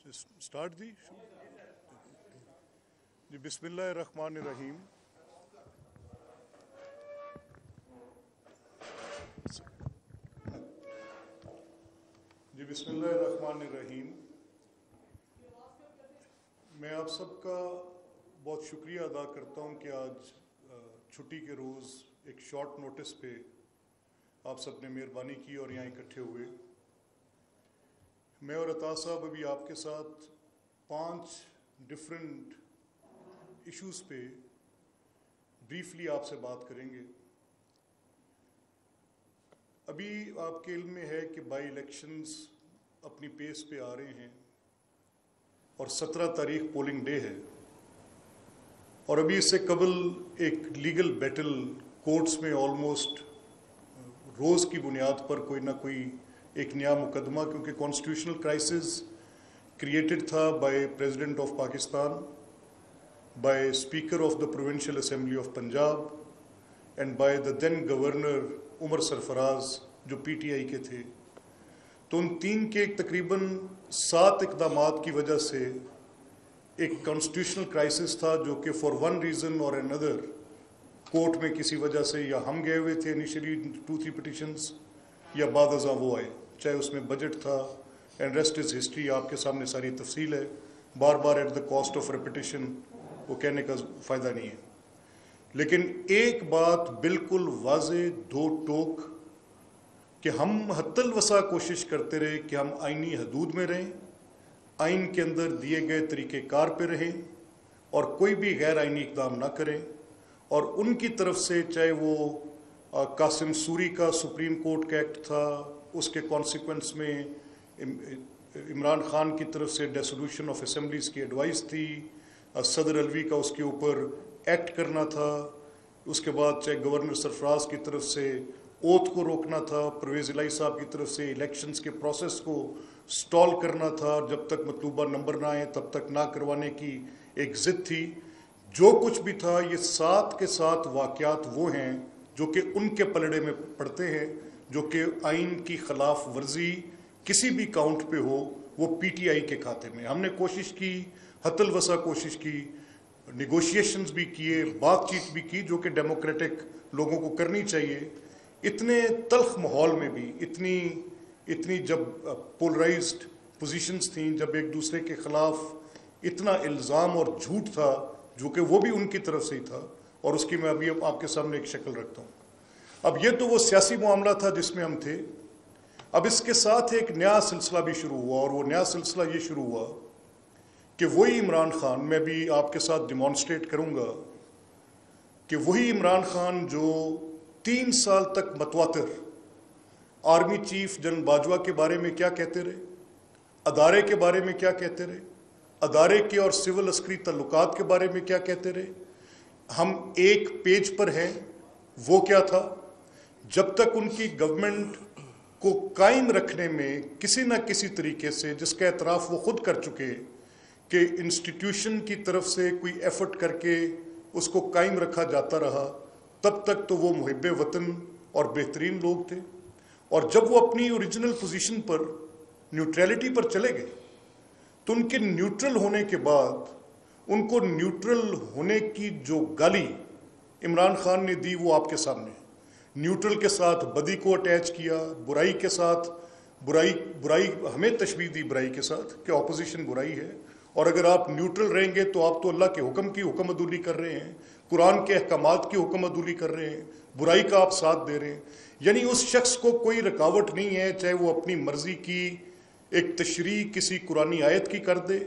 Start جی بسم اللہ الرحمن الرحیم. بسم اللہ الرحمن الرحیم. میں آپ سب کا بہت شکریہ ادا کرتا ہوں کہ آج چھٹی کے روز ایک شارٹ نوٹس پہ آپ سب نے مہربانی کی اور یہاں اکٹھے ہوئے. میں اور عطا صاحب ابھی آپ کے ساتھ 5 ڈفرینٹ ایشوز پہ بریفلی آپ سے بات کریں گے. ابھی آپ کے علم میں ہے کہ بائی الیکشنز اپنی پیس پہ آ رہے ہیں اور 17 تاریخ پولنگ ڈے ہے، اور ابھی اس سے قبل ایک لیگل بیٹل کورٹس میں آلموسٹ روز کی بنیاد پر کوئی نہ کوئی ایک نیا مقدمہ، کیونکہ کانسٹیٹیوشنل کرائسس کریٹڈ تھا by president of Pakistan, by speaker of the provincial assembly of Punjab and by the then governor Umar Sarfraz جو پی ٹی آئی کے تھے. تو ان 3 کے تقریباً 7 اقدامات کی وجہ سے ایک کانسٹیٹیوشنل کرائسس تھا جو کہ فار ون ریزن اور another کورٹ میں کسی وجہ سے یا ہم گئے ہوئے تھے انیشلی 2-3 پٹیشنز یا بعد ازاں وہ آئے، چاہے اس میں بجٹ تھا اینڈ ریسٹ از ہسٹری. آپ کے سامنے ساری تفصیل ہے، بار بار at the cost of repetition وہ کہنے کا فائدہ نہیں ہے. لیکن ایک بات بالکل واضح دو ٹوک کہ ہم حتی الوسع کوشش کرتے رہے کہ ہم آئینی حدود میں رہیں، آئین کے اندر دیے گئے طریقہ کار پہ رہیں اور کوئی بھی غیر آئینی اقدام نہ کریں. اور ان کی طرف سے چاہے وہ قاسم سوری کا سپریم کورٹ کا ایکٹ تھا، اس کے کانسیکوینس میں عمران خان کی طرف سے ڈیسولوشن آف اسمبلیز کی ایڈوائس تھی، صدر الوی کا اس کے اوپر ایکٹ کرنا تھا، اس کے بعد چاہے گورنر سرفراز کی طرف سے اوتھ کو روکنا تھا، پرویز الہی صاحب کی طرف سے الیکشنز کے پروسیس کو سٹال کرنا تھا، جب تک مطلوبہ نمبر نہ آئے تب تک نہ کروانے کی ایک ضد تھی. جو کچھ بھی تھا یہ 7 کے 7 واقعات وہ ہیں جو کہ ان کے پلڑے میں پڑتے ہیں، جو کہ آئین کی خلاف ورزی کسی بھی کاؤنٹ پہ ہو وہ پی ٹی آئی کے کھاتے میں. ہم نے کوشش کی، حتی الوسع کوشش کی، نیگوشیشنز بھی کیے، بات چیت بھی کی جو کہ ڈیموکریٹک لوگوں کو کرنی چاہیے. اتنے تلخ ماحول میں بھی اتنی جب پولرائزڈ پوزیشنز تھیں، جب ایک دوسرے کے خلاف اتنا الزام اور جھوٹ تھا جو کہ وہ بھی ان کی طرف سے ہی تھا، اور اس کی میں ابھی آپ کے سامنے ایک شکل رکھتا ہوں. اب یہ تو وہ سیاسی معاملہ تھا جس میں ہم تھے. اب اس کے ساتھ ایک نیا سلسلہ بھی شروع ہوا، اور وہ نیا سلسلہ یہ شروع ہوا کہ وہی عمران خان، میں بھی آپ کے ساتھ ڈیمانسٹریٹ کروں گا کہ وہی عمران خان جو 3 سال تک متواتر آرمی چیف جنرل باجوہ کے بارے میں کیا کہتے رہے، ادارے کے بارے میں کیا کہتے رہے، ادارے کے اور سول عسکری تعلقات کے بارے میں کیا کہتے رہے. ہم ایک پیج پر ہیں. وہ کیا تھا؟ جب تک ان کی گورنمنٹ کو قائم رکھنے میں کسی نہ کسی طریقے سے، جس کا اعتراف وہ خود کر چکے کہ انسٹیٹیوشن کی طرف سے کوئی ایفرٹ کر کے اس کو قائم رکھا جاتا رہا، تب تک تو وہ محب وطن اور بہترین لوگ تھے. اور جب وہ اپنی اوریجنل پوزیشن پر نیوٹرلٹی پر چلے گئے تو ان کے نیوٹرل ہونے کے بعد ان کو نیوٹرل ہونے کی جو گالی عمران خان نے دی وہ آپ کے سامنے. نیوٹرل کے ساتھ بدی کو اٹیچ کیا، برائی کے ساتھ برائی ہمیں تشبیہ دی برائی کے ساتھ کہ اپوزیشن برائی ہے، اور اگر آپ نیوٹرل رہیں گے تو آپ تو اللہ کے حکم کی حکم عدولی کر رہے ہیں، قرآن کے احکامات کی حکم عدولی کر رہے ہیں، برائی کا آپ ساتھ دے رہے ہیں. یعنی اس شخص کو کوئی رکاوٹ نہیں ہے، چاہے وہ اپنی مرضی کی ایک تشریح کسی قرآنی آیت کی کر دے.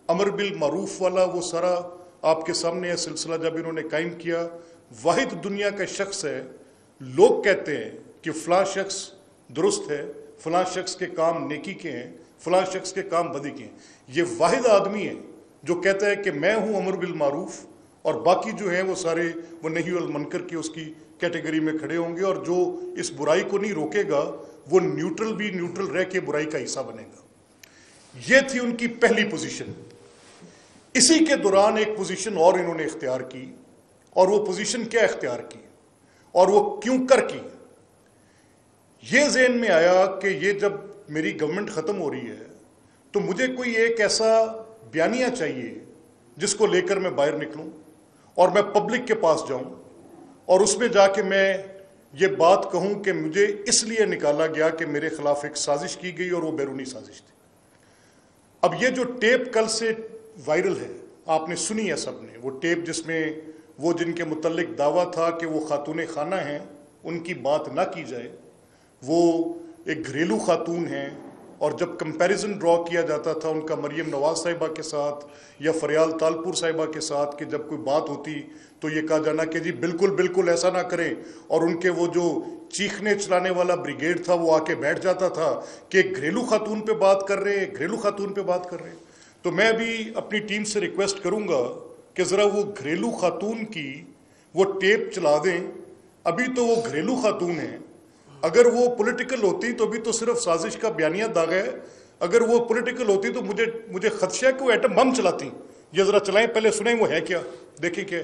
امر بالمعروف والا وہ سارا آپ کے سامنے ہے سلسلہ جب انہوں نے قائم کیا. واحد دنیا کا شخص ہے، لوگ کہتے ہیں کہ فلاں شخص درست ہے، فلاں شخص کے کام نیکی کے ہیں، فلاں شخص کے کام بدی کے ہیں. یہ واحد آدمی ہے جو کہتا ہے کہ میں ہوں امر بالمعروف، اور باقی جو ہیں وہ سارے وہ نہی المنکر کی اس کی کیٹیگری میں کھڑے ہوں گے، اور جو اس برائی کو نہیں روکے گا وہ نیوٹرل بھی نیوٹرل رہ کے برائی کا حصہ بنے گا. یہ تھی ان کی پہلی پوزیشن. اسی کے دوران ایک پوزیشن اور انہوں نے اختیار کی، اور وہ پوزیشن کیا اختیار کی اور وہ کیوں کر کی؟ یہ ذہن میں آیا کہ یہ جب میری گورنمنٹ ختم ہو رہی ہے تو مجھے کوئی ایک ایسا بیانیہ چاہیے جس کو لے کر میں باہر نکلوں اور میں پبلک کے پاس جاؤں اور اس میں جا کے میں یہ بات کہوں کہ مجھے اس لیے نکالا گیا کہ میرے خلاف ایک سازش کی گئی اور وہ بیرونی سازش تھی۔ اب یہ جو ٹیپ کل سے وائرل ہے، آپ نے سنی ہے سب نے، وہ ٹیپ جس میں وہ جن کے متعلق دعویٰ تھا کہ وہ خاتون خانہ ہیں، ان کی بات نہ کی جائے، وہ ایک گھریلو خاتون ہیں، اور جب کمپیریزن ڈرا کیا جاتا تھا ان کا مریم نواز صاحبہ کے ساتھ یا فریال تالپور صاحبہ کے ساتھ کہ جب کوئی بات ہوتی تو یہ کہا جانا کہ جی بالکل بالکل ایسا نہ کریں، اور ان کے وہ جو چیخنے چلانے والا بریگیڈ تھا وہ آ کے بیٹھ جاتا تھا کہ گھریلو خاتون پہ بات کر رہے ہیں، گھریلو خاتون پہ بات کر رہے ہیں۔ تو میں بھی اپنی ٹیم سے ریکویسٹ کروں گا کہ ذرا وہ گھریلو خاتون کی وہ ٹیپ چلا دیں۔ ابھی تو وہ گھریلو خاتون ہیں، اگر وہ پولیٹیکل ہوتی تو بھی تو صرف سازش کا بیانیہ داغ ہے، اگر وہ پولیٹیکل ہوتی تو مجھے خدشہ ہے کہ وہ ایٹم بم چلاتی۔ یہ ذرا چلائیں، پہلے سنیں وہ ہے کیا، دیکھیں کیا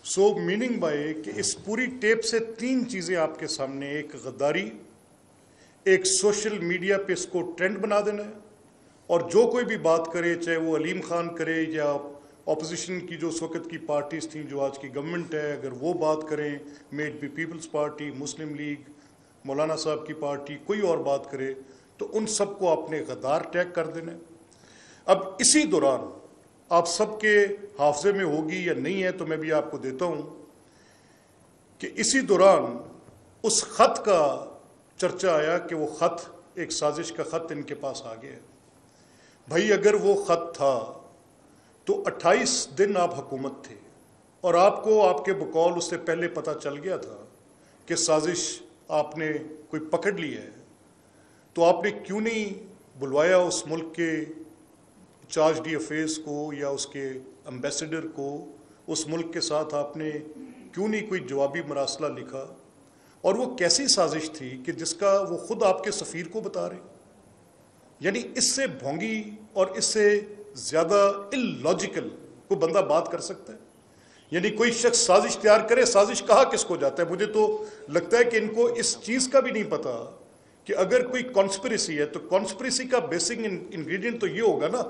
سو میننگ بائی کہ اس پوری ٹیپ سے تین چیزیں آپ کے سامنے، ایک غداری، ایک سوشل میڈیا پہ اس کو ٹرینڈ بنا دینا ہے، اور جو کوئی بھی بات کرے چاہے وہ علیم خان کرے یا اپوزیشن کی جو اس وقت کی پارٹیز تھیں جو آج کی گورنمنٹ ہے، اگر وہ بات کریں، میڈ بی پیپلز پارٹی، مسلم لیگ، مولانا صاحب کی پارٹی، کوئی اور بات کرے تو ان سب کو آپ نے غدار ٹیگ کر دینا ہے۔ اب اسی دوران آپ سب کے حافظے میں ہوگی یا نہیں ہے تو میں بھی آپ کو دیتا ہوں کہ اسی دوران اس خط کا چرچا آیا کہ وہ خط ایک سازش کا خط ان کے پاس آ گیا ہے۔ بھائی اگر وہ خط تھا تو 28 دن آپ حکومت تھے اور آپ کو آپ کے بقول اس سے پہلے پتہ چل گیا تھا کہ سازش آپ نے کوئی پکڑ لی ہے، تو آپ نے کیوں نہیں بلوایا اس ملک کے چارج ڈی افیئرز کو یا اس کے امبیسڈر کو، اس ملک کے ساتھ آپ نے کیوں نہیں کوئی جوابی مراسلہ لکھا؟ اور وہ کیسی سازش تھی کہ جس کا وہ خود آپ کے سفیر کو بتا رہے؟ یعنی اس سے بھونگی اور اس سے زیادہ اللاجیکل کوئی بندہ بات کر سکتا ہے؟ یعنی کوئی شخص سازش تیار کرے، سازش کہا کس کو جاتا ہے؟ مجھے تو لگتا ہے کہ ان کو اس چیز کا بھی نہیں پتا کہ اگر کوئی کانسپریسی ہے تو کانسپریسی کا بیسک انگریڈینٹ تو یہ ہوگا نا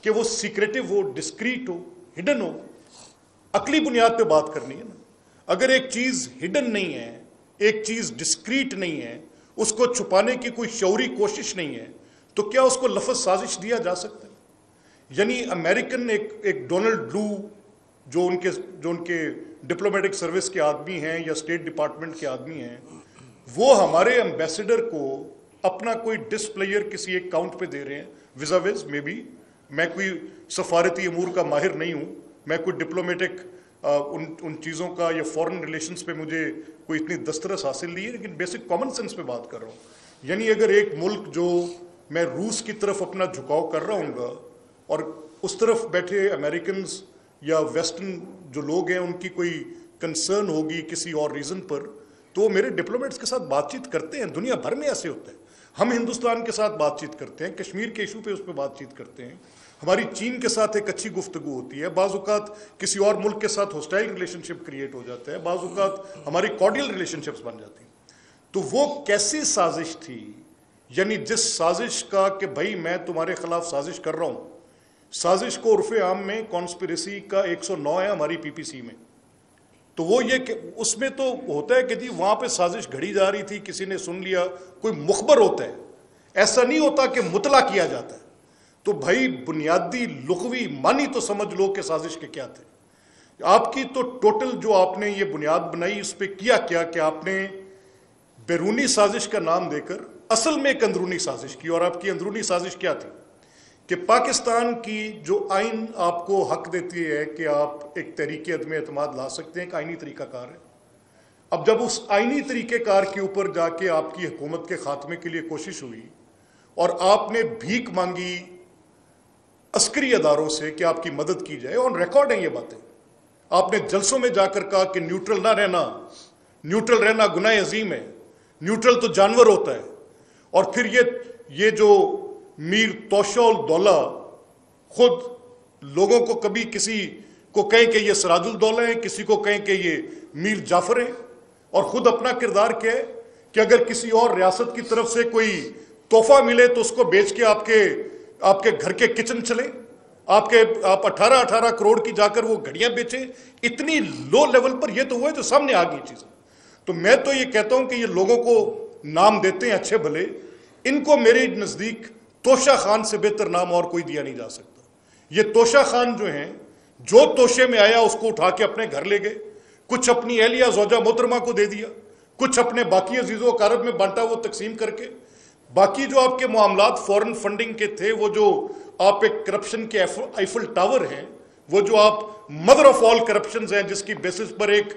کہ وہ سیکریٹو ہو، ڈسکریٹ ہو، ہڈن ہو۔ عقلی بنیاد پہ بات کرنی ہے نا۔ اگر ایک چیز ہڈن نہیں ہے، ایک چیز ڈسکریٹ نہیں ہے، اس کو چھپانے کی کوئی شعوری کوشش نہیں ہے، تو کیا اس کو لفظ سازش دیا جا سکتا ہے؟ یعنی امریکن ایک ڈونلڈ لو جو ان کے ڈپلومیٹک سروس کے آدمی ہیں یا اسٹیٹ ڈپارٹمنٹ کے آدمی ہیں، وہ ہمارے ایمبیسڈر کو اپنا کوئی ڈسپلیئر کسی ایک کاؤنٹ پہ دے رہے ہیں ویزا ویز میں بھی. میں کوئی سفارتی امور کا ماہر نہیں ہوں، میں کوئی ڈپلومیٹک ان چیزوں کا یا فورن ریلیشنز پہ مجھے کوئی اتنی دسترس حاصل نہیں ہے، لیکن بیسک کامن سینس پہ بات کر رہا ہوں. یعنی اگر ایک ملک جو میں روس کی طرف اپنا جھکاؤ کر رہا ہوں گا اور اس طرف بیٹھے امریکنز یا ویسٹرن جو لوگ ہیں ان کی کوئی کنسرن ہوگی کسی اور ریزن پر، تو وہ میرے ڈپلومیٹس کے ساتھ بات چیت کرتے ہیں. دنیا بھر میں ایسے ہوتا ہے. ہم ہندوستان کے ساتھ بات چیت کرتے ہیں، کشمیر کے ایشو پہ اس پہ بات چیت کرتے ہیں. ہماری چین کے ساتھ ایک اچھی گفتگو ہوتی ہے. بعض اوقات کسی اور ملک کے ساتھ ہوسٹائل ریلیشن شپ کریٹ ہو جاتا ہے، بعض اوقات ہماری کارڈیل ریلیشن شپس بن جاتی ہیں. تو وہ کیسی سازش تھی؟ یعنی جس سازش کا کہ بھائی میں تمہارے خلاف سازش کر رہا ہوں، سازش کو عرف عام میں کانسپریسی کا 109 ہے ہماری پی پی سی میں. تو وہ یہ کہ اس میں تو ہوتا ہے کہ جی وہاں پہ سازش گھڑی جا رہی تھی، کسی نے سن لیا، کوئی مخبر ہوتا ہے، ایسا نہیں ہوتا کہ مطلع کیا جاتا ہے. تو بھائی بنیادی لغوی معنی تو سمجھ لو کہ سازش کے کیا تھے. آپ کی تو ٹوٹل جو آپ نے یہ بنیاد بنائی اس پہ کیا کہ آپ نے بیرونی سازش کا نام دے کر اصل میں ایک اندرونی سازش کی. اور آپ کی اندرونی سازش کیا تھی کہ پاکستان کی جو آئین آپ کو حق دیتی ہے کہ آپ ایک تحریک عدم اعتماد لا سکتے ہیں، ایک آئینی طریقہ کار ہے. اب جب اس آئینی طریقہ کار کے اوپر جا کے آپ کی حکومت کے خاتمے کے لیے کوشش ہوئی اور آپ نے بھیک مانگی عسکری اداروں سے کہ آپ کی مدد کی جائے، آن ریکارڈ ہیں یہ باتیں. آپ نے جلسوں میں جا کر کہا کہ نیوٹرل نہ رہنا، نیوٹرل رہنا گناہ عظیم ہے، نیوٹرل تو جانور ہوتا ہے. اور پھر یہ جو میر توشہ الدولہ خود لوگوں کو کبھی کسی کو کہیں کہ یہ سراج الدولہ ہیں، کسی کو کہیں کہ یہ میر جعفر ہیں، اور خود اپنا کردار کیا ہے کہ اگر کسی اور ریاست کی طرف سے کوئی تحفہ ملے تو اس کو بیچ کے آپ کے گھر کے کچن چلے، آپ 18 کروڑ کی جا کر وہ گھڑیاں بیچیں. اتنی لو لیول پر یہ تو وہ ہے جو سامنے آ گئی چیزیں. تو میں تو یہ کہتا ہوں کہ یہ لوگوں کو نام دیتے ہیں اچھے بھلے، ان کو میرے نزدیک توشہ خان سے بہتر نام اور کوئی دیا نہیں جا سکتا. یہ توشہ خان جو ہیں، جو توشے میں آیا اس کو اٹھا کے اپنے گھر لے گئے، کچھ اپنی اہلیہ زوجہ محترمہ کو دے دیا، کچھ اپنے باقی عزیز و اقارب میں بانٹا وہ تقسیم کر کے. باقی جو آپ کے معاملات فورن فنڈنگ کے تھے، وہ جو آپ ایک کرپشن کے آئیفل ٹاور ہیں، وہ جو آپ مدر آف آل کرپشنز ہیں، جس کی بیسس پر ایک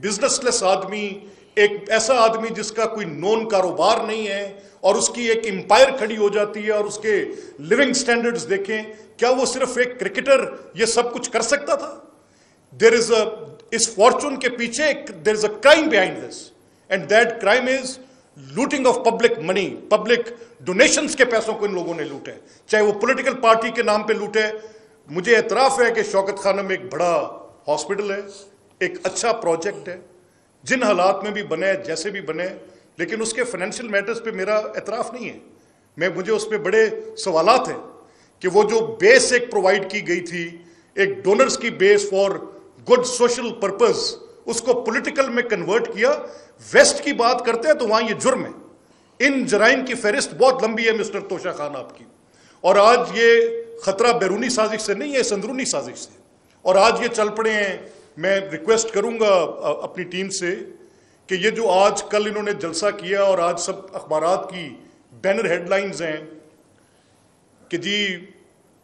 بزنس لیس آدمی، ایک ایسا آدمی جس کا کوئی نون کاروبار نہیں ہے اور اس کی ایک امپائر کھڑی ہو جاتی ہے اور اس کے لیونگ سٹینڈرڈز دیکھیں. کیا وہ صرف ایک کرکٹر یہ سب کچھ کر سکتا تھا؟ اس فارچون کے پیچھے there is a crime behind this, and that crime is looting of public money, public donations کے پیسوں کو ان لوگوں نے لوٹا ہے، چاہے وہ پولیٹیکل پارٹی کے نام پہ لوٹے. مجھے اعتراف ہے کہ شوکت خانم ایک بڑا ہاسپٹل ہے، ایک اچھا پروجیکٹ ہے، جن حالات میں بھی بنے جیسے بھی بنے، لیکن اس کے فائنینشیل میٹرز پہ میرا اعتراف نہیں ہے. مجھے اس پہ بڑے سوالات ہیں کہ وہ جو بیس ایک پرووائڈ کی گئی تھی، ایک ڈونرز کی بیس فار گڈ سوشل پرپز، اس کو پولیٹیکل میں کنورٹ کیا. ویسٹ کی بات کرتے ہیں تو وہاں یہ جرم ہے. ان جرائم کی فہرست بہت لمبی ہے مسٹر توشہ خان آپ کی. اور آج یہ خطرہ بیرونی سازش سے نہیں ہے، اس اندرونی سازش سے. اور آج یہ چل پڑے ہیں. میں ریکویسٹ کروں گا اپنی ٹیم سے کہ یہ جو آج کل انہوں نے جلسہ کیا اور آج سب اخبارات کی بینر ہیڈ لائنز ہیں کہ جی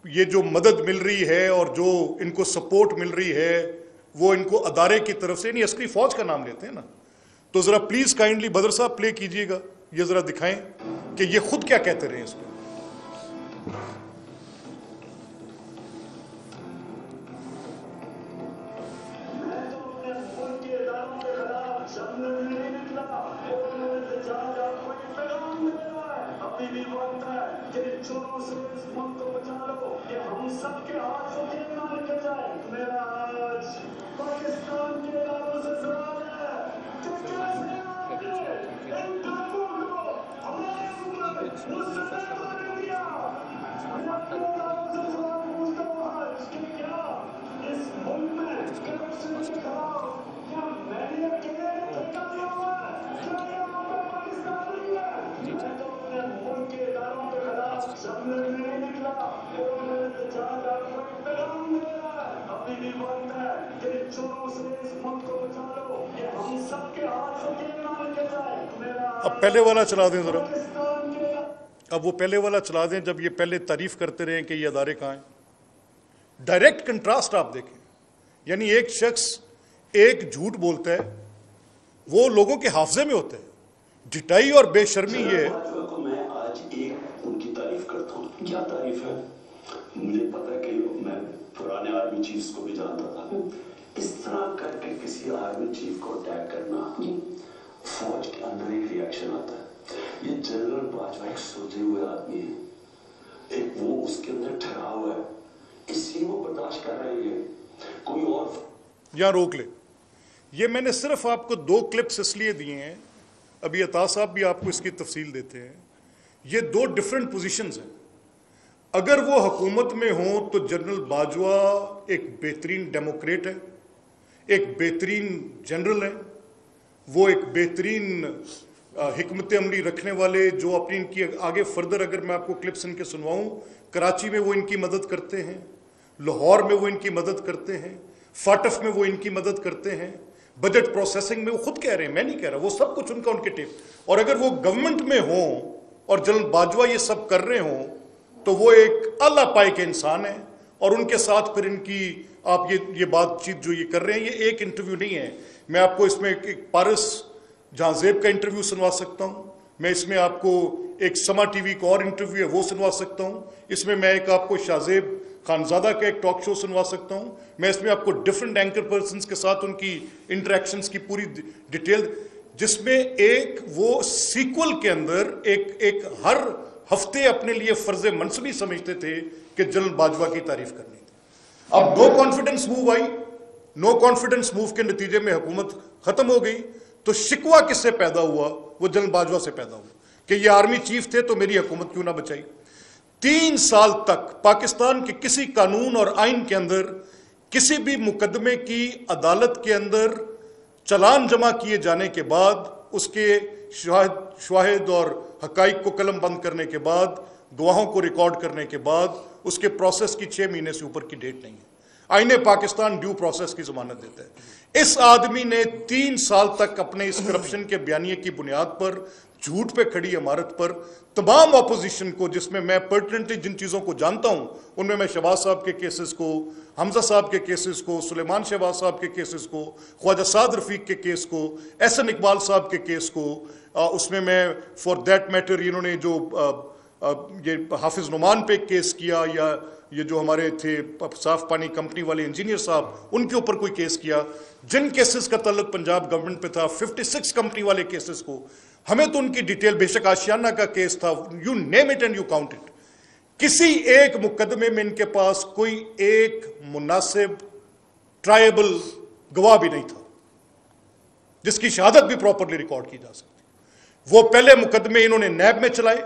یہ جو مدد مل رہی ہے اور جو ان کو سپورٹ مل رہی ہے وہ ان کو ادارے کی طرف سے، نہیں عسکری فوج کا نام لیتے ہیں نا. تو ذرا پلیز کائنڈلی بدر صاحب پلے کیجئے گا، یہ ذرا دکھائیں کہ یہ خود کیا کہتے رہے اس پہ. اب پہلے والا چلا دیں ذرا. اب وہ پہلے والا چلا دیں جب یہ پہلے تعریف کرتے رہے کہ یہ ادارے کہاں ہیں. ڈائریکٹ کنٹراسٹ آپ دیکھیں, یعنی ایک شخص ایک جھوٹ بولتا ہے, وہ لوگوں کے حافظے میں ہوتا ہے. ڈھٹائی اور بے شرمی یہ ہے. میں آج ایک ان کی تعریف کرتا ہوں. کیا تعریف ہے؟ مجھے پتا ہے کہ میں پرانے آرمی چیف کو بھی جانتا تھا. اس طرح کر کے کسی آرمی چیف کو اٹیک کرنا, فوج کے اندر ایک ریاکشن آتا ہے. یہ جنرل باجوہ ایک سوچے ہوئے آدمی ہے, ایک وہ اس کے اندر ٹھہرا ہوا ہے, اس لیے وہ برداشت کر رہے ہیں. کوئی اور یہاں روک لے. یہ میں نے صرف آپ کو 2 کلپس اس لیے دیے ہیں, ابھی عطا صاحب بھی آپ کو اس کی تفصیل دیتے ہیں. یہ 2 ڈیفرنٹ پوزیشنز ہیں. اگر وہ حکومت میں ہوں تو جنرل باجوہ ایک بہترین ڈیموکریٹ ہے, ایک بہترین جنرل ہے, وہ ایک بہترین حکمت عملی رکھنے والے, جو اپنی ان کی آگے فردر اگر میں آپ کو کلپس ان کے سنواؤں, کراچی میں وہ ان کی مدد کرتے ہیں, لاہور میں وہ ان کی مدد کرتے ہیں, فاٹف میں وہ ان کی مدد کرتے ہیں, بجٹ پروسیسنگ میں وہ خود کہہ رہے ہیں, میں نہیں کہہ رہا, وہ سب کچھ ان کا ان کے ٹیپ. اور اگر وہ گورنمنٹ میں ہوں اور جنرل باجوہ یہ سب کر رہے ہوں تو وہ ایک اعلیٰ پائے کے انسان ہیں. اور ان کے ساتھ پھر ان کی آپ یہ بات چیت جو یہ کر رہے ہیں, یہ ایک انٹرویو نہیں ہے. میں آپ کو اس میں ایک پارس جہاں زیب کا انٹرویو سنوا سکتا ہوں, میں اس میں آپ کو ایک سما ٹی وی کا اور انٹرویو ہے وہ سنوا سکتا ہوں, اس میں ایک آپ کو شاہزیب خانزادہ کا ایک ٹاک شو سنوا سکتا ہوں, میں اس میں آپ کو ڈیفرنٹ اینکر پرسنز کے ساتھ ان کی انٹریکشنز کی پوری ڈیٹیل, جس میں ایک وہ سیکول کے اندر ایک ہر ہفتے اپنے لیے فرض منصبی سمجھتے تھے کہ جنرل باجوہ کی تعریف کرنی تھی. اب نو کانفیڈنس موو آئی, نو کانفیڈنس موو کے نتیجے میں حکومت ختم ہو گئی. تو شکوہ کس سے پیدا ہوا؟ وہ جنرل باجوہ سے پیدا ہوا کہ یہ آرمی چیف تھے تو میری حکومت کیوں نہ بچائی. 3 سال تک پاکستان کے کسی قانون اور آئین کے اندر کسی بھی مقدمے کی عدالت کے اندر چلان جمع کیے جانے کے بعد, اس کے شواہد اور حقائق کو قلم بند کرنے کے بعد, گواہوں کو ریکارڈ کرنے کے بعد, اس کے پروسیس کی 6 مہینے سے اوپر کی ڈیٹ نہیں ہے. آئین پاکستان ڈیو پروسیس کی ضمانت دیتا ہے. اس آدمی نے 3 سال تک اپنے اس کرپشن کے بیانیے کی بنیاد پر, جھوٹ پہ کھڑی عمارت پر, تمام اپوزیشن کو, جس میں پرٹنٹلی جن چیزوں کو جانتا ہوں ان میں شہباز صاحب کے کیسز کو, حمزہ صاحب کے کیسز کو, سلیمان شہباز صاحب کے کیسز کو, خواجہ سعد رفیق کے کیس کو, احسن اقبال صاحب کے کیس کو, اس میں فار دیٹ میٹر انہوں نے جو یہ حافظ نعمان پہ کیس کیا, یا یہ جو ہمارے تھے صاف پانی کمپنی والے انجینئر صاحب, ان کے اوپر کوئی کیس کیا, جن کیسز کا تعلق پنجاب گورنمنٹ پہ تھا, 56 کمپنی والے کیسز کو, ہمیں تو ان کی ڈیٹیل, بے شک آشیانہ کا کیس تھا, you name it and you count it, کسی ایک مقدمے میں ان کے پاس کوئی ایک مناسب ٹرائبل گواہ بھی نہیں تھا جس کی شہادت بھی پراپرلی ریکارڈ کی جا سکتی. وہ پہلے مقدمے انہوں نے نیب میں چلائے,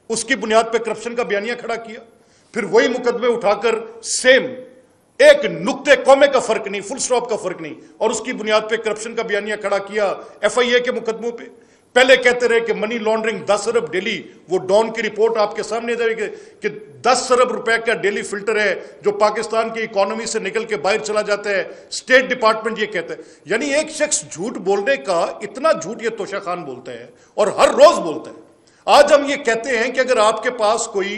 اس کی بنیاد پہ کرپشن کا بیانیہ کھڑا کیا, پھر وہی مقدمے اٹھا کر سیم ایک نقطے قومے کا فرق نہیں, فل سٹاپ کا فرق نہیں, اور اس کی بنیاد پہ کرپشن کا بیانیہ کھڑا کیا FIA کے مقدموں پہ. پہلے کہتے رہے کہ منی لانڈرنگ 10 ارب ڈیلی, وہ ڈان کی رپورٹ آپ کے سامنے جائے گی کہ 10 ارب روپے کا ڈیلی فلٹر ہے جو پاکستان کی اکانومی سے نکل کے باہر چلا جاتا ہے, اسٹیٹ ڈپارٹمنٹ یہ کہتا ہے. یعنی ایک شخص جھوٹ بولنے کا اتنا جھوٹ یہ توشہ خان بولتا ہے اور ہر روز بولتا ہے. آج ہم یہ کہتے ہیں کہ اگر آپ کے پاس کوئی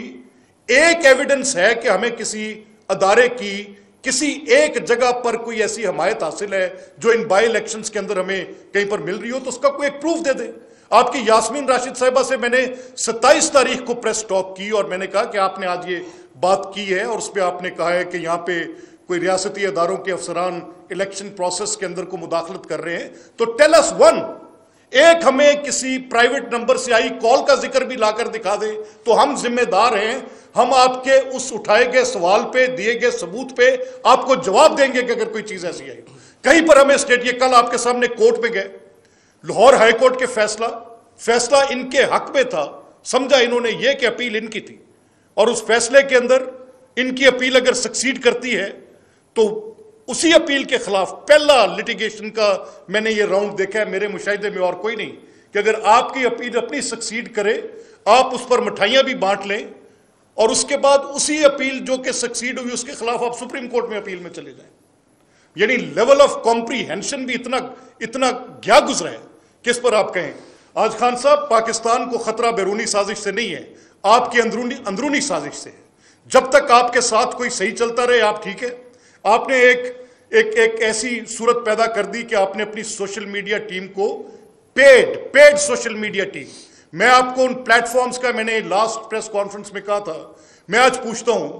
ایک ایویڈنس ہے کہ ہمیں کسی ادارے کی کسی ایک جگہ پر کوئی ایسی حمایت حاصل ہے جو ان بائی الیکشنز کے اندر ہمیں کہیں پر مل رہی ہو, تو اس کا کوئی ایک پروف دے دیں. آپ کی یاسمین راشد صاحبہ سے میں نے 27 تاریخ کو پریس ٹاک کی اور میں نے کہا کہ آپ نے آج یہ بات کی ہے اور اس پہ آپ نے کہا ہے کہ یہاں پہ کوئی ریاستی اداروں کے افسران الیکشن پروسیس کے اندر کو مداخلت کر رہے ہیں, تو ٹیل اس ون, ایک ہمیں کسی پرائیویٹ نمبر سے آئی کال کا ذکر بھی لا کر دکھا دے تو ہم ذمہ دار ہیں, ہم آپ کے اس اٹھائے گئے سوال پہ دیے گئے ثبوت پہ آپ کو جواب دیں گے کہ اگر کوئی چیز ایسی آئی. کہیں پر ہمیں اسٹیٹ, یہ کل آپ کے سامنے کورٹ میں گئے, لاہور ہائی کورٹ کے فیصلہ ان کے حق میں تھا, سمجھا انہوں نے یہ کہ اپیل ان کی تھی, اور اس فیصلے کے اندر ان کی اپیل اگر سکسیڈ کرتی ہے تو اسی اپیل کے خلاف پہلا لٹیگیشن کا میں نے یہ راؤنڈ دیکھا ہے میرے مشاہدے میں اور کوئی نہیں, کہ اگر آپ کی اپیل اپنی سکسیڈ کرے, آپ اس پر مٹھائیاں بھی بانٹ لیں, اور اس کے بعد اسی اپیل جو کہ سکسیڈ ہوئی اس کے خلاف آپ سپریم کورٹ میں اپیل میں چلے جائیں. یعنی لیول آف کمپریہنشن بھی اتنا گیا گزرا ہے کہ اس پر آپ کہیں. آج خان صاحب پاکستان کو خطرہ بیرونی سازش سے نہیں ہے، آپ کی اندرونی سازش سے ہے۔ جب تک آپ کے ساتھ کوئی صحیح چلتا رہے آپ ٹھیک ہے۔ آپ نے ایک ایسی صورت پیدا کر دی کہ آپ نے اپنی سوشل میڈیا ٹیم کو پیڈ سوشل میڈیا ٹیم، میں آپ کو ان پلیٹ فارمز کا، میں نے لاسٹ پریس کانفرنس میں کہا تھا، میں آج پوچھتا ہوں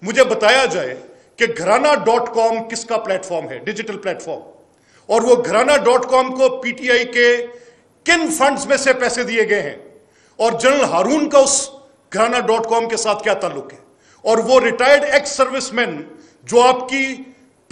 مجھے بتایا جائے کہ گھرانہ.com کس کا پلیٹ فارم ہے، ڈیجیٹل پلیٹ فارم، اور وہ گھرانہ.com کو پی ٹی آئی کے کن فنڈز میں سے پیسے دیے گئے ہیں، اور جنرل ہارون کا اس گھرانہ.com کے ساتھ کیا تعلق ہے، اور وہ ریٹائرڈ ایکس سروس مین جو آپ کی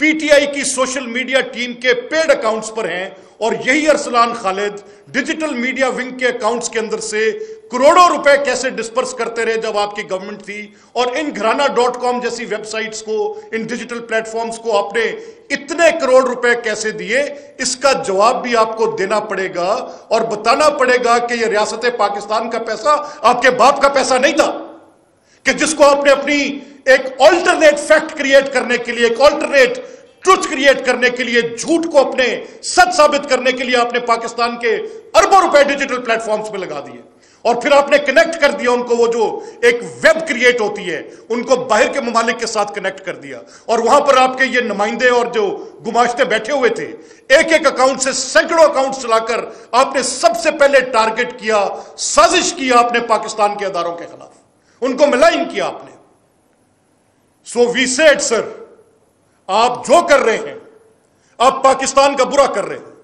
پی ٹی آئی کی سوشل میڈیا ٹیم کے پیڈ اکاؤنٹس پر ہیں، اور یہی ارسلان خالد ڈیجیٹل میڈیا ونگ کے اکاؤنٹس کے اندر سے کروڑوں روپے کیسے ڈسپرس کرتے رہے جب آپ کی گورنمنٹ تھی، اور ان گھرانہ.com جیسی ویب سائٹس کو، ان ڈیجیٹل پلیٹ فارمز کو آپ نے اتنے کروڑ روپے کیسے دیے، اس کا جواب بھی آپ کو دینا پڑے گا، اور بتانا پڑے گا کہ یہ ریاست پاکستان کا پیسہ آپ کے باپ کا پیسہ نہیں تھا، کہ جس کو آپ نے اپنی ایک آلٹرنیٹ فیکٹ کریٹ کرنے کے لیے، ایک آلٹرنیٹ ٹروتھ کریٹ کرنے کے لیے، جھوٹ کو اپنے سچ ثابت کرنے کے لیے آپ نے پاکستان کے اربوں روپے ڈیجیٹل پلیٹ فارمز پہ لگا دیے، اور پھر آپ نے کنیکٹ کر دیا ان کو، وہ جو ایک ویب کریٹ ہوتی ہے ان کو باہر کے ممالک کے ساتھ کنیکٹ کر دیا، اور وہاں پر آپ کے یہ نمائندے اور جو گماشتے بیٹھے ہوئے تھے، ایک اکاؤنٹ سے سینکڑوں اکاؤنٹ چلا کر آپ نے سب سے پہلے ٹارگٹ کیا، سازش کیا آپ نے پاکستان کے اداروں کے خلاف، ان کو ملائن کیا آپ نے۔ سو وی سیڈ سر، آپ جو کر رہے ہیں آپ پاکستان کا برا کر رہے ہیں،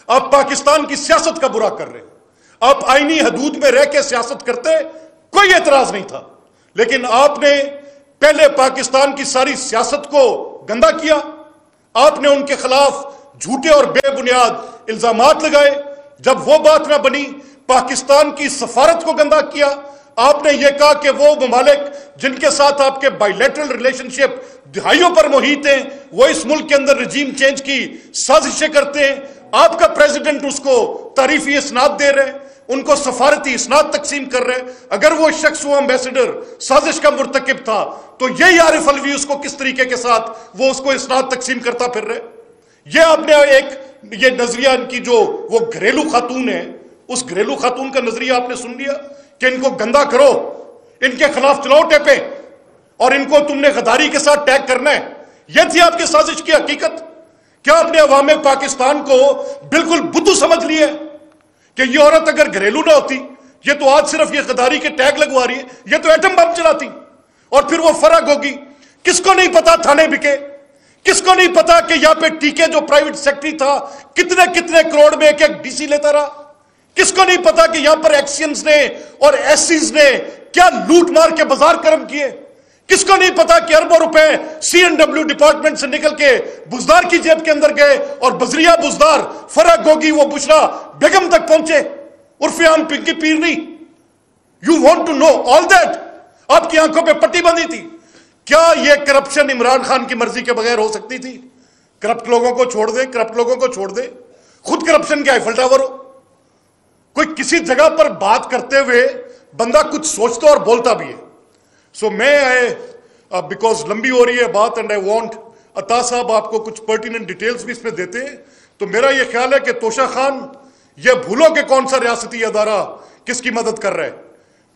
آپ پاکستان کی سیاست کا برا کر رہے ہیں، آپ آئینی حدود میں رہ کے سیاست کرتے کوئی اعتراض نہیں تھا، لیکن آپ نے پہلے پاکستان کی ساری سیاست کو گندا کیا، آپ نے ان کے خلاف جھوٹے اور بے بنیاد الزامات لگائے، جب وہ بات نہ بنی پاکستان کی سفارت کو گندا کیا، آپ نے یہ کہا کہ وہ ممالک جن کے ساتھ آپ کے بائی لیٹرل ریلیشن شپ دہائیوں پر محیط ہیں وہ اس ملک کے اندر رجیم چینج کی سازشیں کرتے ہیں، آپ کا پریزیڈنٹ اس کو تعریفی اسناد دے رہے، ان کو سفارتی اسناد تقسیم کر رہے۔ اگر وہ شخص، وہ ایمبیسڈر سازش کا مرتکب تھا تو یہی عارف الوی اس کو کس طریقے کے ساتھ وہ اس کو اسناد تقسیم کرتا پھر رہے۔ یہ آپ نے یہ نظریہ ان کی جو وہ گھریلو خاتون ہے، اس گھریلو خاتون کا نظریہ آپ نے سن لیا کہ ان کو گندا کرو، ان کے خلاف چلاؤ ٹیپیں، اور ان کو تم نے غداری کے ساتھ ٹیگ کرنا ہے۔ یہ تھی آپ کی سازش کی حقیقت۔ کیا آپ نے عوام پاکستان کو بالکل بدھو سمجھ لیا ہے کہ یہ عورت اگر گھریلو نہ ہوتی، یہ تو آج صرف یہ غداری کے ٹیگ لگوا رہی ہے، یہ تو ایٹم بم چلاتی، اور پھر وہ فرق ہوگی۔ کس کو نہیں پتا تھانے بکے، کس کو نہیں پتا کہ یہاں پہ ٹیکے جو پرائیویٹ سیکٹری تھا کتنے کروڑ میں ایک ڈی سی لیتا رہا، کس کو نہیں پتا کہ یہاں پر ایکسینز نے اور ایسیز نے کیا لوٹ مار کے بازار کرم کیے، کس کو نہیں پتا کہ اربوں روپے سی این ڈبلیو ڈپارٹمنٹ سے نکل کے بزدار کی جیب کے اندر گئے، اور بزریہ بزدار فرح گوگی وہ بشرا بیگم تک پہنچے، عرف عام Pinky Pirni. You want to know all that? آپ کی آنکھوں پہ پٹی بندھی تھی۔ کیا یہ کرپشن عمران خان کی مرضی کے بغیر ہو سکتی تھی؟ کرپٹ لوگوں کو چھوڑ دیں، کرپٹ لوگوں کو چھوڑ دیں، خود کرپشن کے آئیفل ٹاور ہو۔ کوئی کسی جگہ پر بات کرتے ہوئے بندہ کچھ سوچتا اور بولتا بھی ہے۔ سو میں بیکاز لمبی ہو رہی ہے بات، اینڈ آئی وانٹ عطا صاحب آپ کو کچھ پرٹیننٹ ڈیٹیلز بھی اس میں دیتے ہیں، تو میرا یہ خیال ہے کہ توشہ خان یہ بھولو کہ کون سا ریاستی ادارہ کس کی مدد کر رہا ہے۔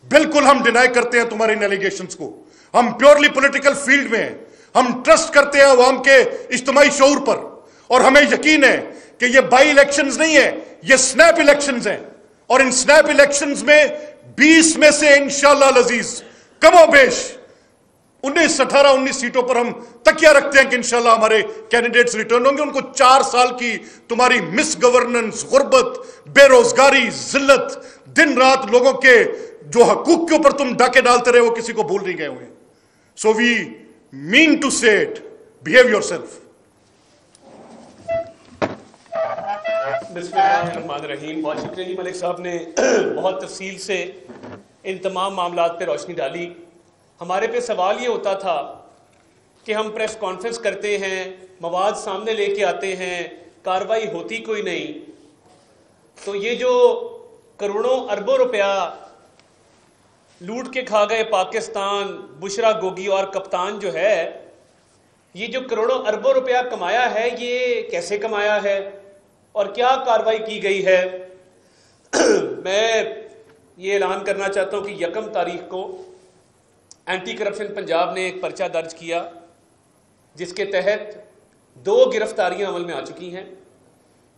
بالکل ہم ڈینائی کرتے ہیں تمہارے ان ایلیگیشنز کو، ہم پیورلی پولیٹیکل فیلڈ میں ہیں، ہم ٹرسٹ کرتے ہیں عوام کے اجتماعی شعور پر، اور ہمیں یقین ہے کہ یہ بائی الیکشنز نہیں ہیں، یہ سنیپ الیکشنز ہیں، اور ان سنیپ الیکشنز میں 20 میں سے انشاءاللہ العزیز کم و بیش 19 سیٹوں پر ہم تکیہ رکھتے ہیں کہ انشاءاللہ ہمارے کینڈیڈیٹس ریٹرن ہوں گے۔ ان کو 4 سال کی تمہاری مس گورننس، غربت، بے روزگاری، ذلت، دن رات لوگوں کے جو حقوق کے اوپر تم ڈاکے ڈالتے رہے وہ کسی کو بھول نہیں گئے ہوئے۔ سو وی مین ٹو سے اٹ، بہیو یور سیلف۔ بسم اللہ الرحمن الرحیم۔ بہت شکریہ جی ملک صاحب نے بہت تفصیل سے ان تمام معاملات پہ روشنی ڈالی۔ ہمارے پہ سوال یہ ہوتا تھا کہ ہم پریس کانفرنس کرتے ہیں، مواد سامنے لے کے آتے ہیں، کارروائی ہوتی کوئی نہیں، تو یہ جو کروڑوں اربوں روپیہ لوٹ کے کھا گئے پاکستان، بشرا گوگی اور کپتان جو ہے، یہ جو کروڑوں اربوں روپیہ کمایا ہے یہ کیسے کمایا ہے اور کیا کارروائی کی گئی ہے؟ میں یہ اعلان کرنا چاہتا ہوں کہ 1 تاریخ کو اینٹی کرپشن پنجاب نے ایک پرچہ درج کیا جس کے تحت 2 گرفتاریاں عمل میں آ چکی ہیں.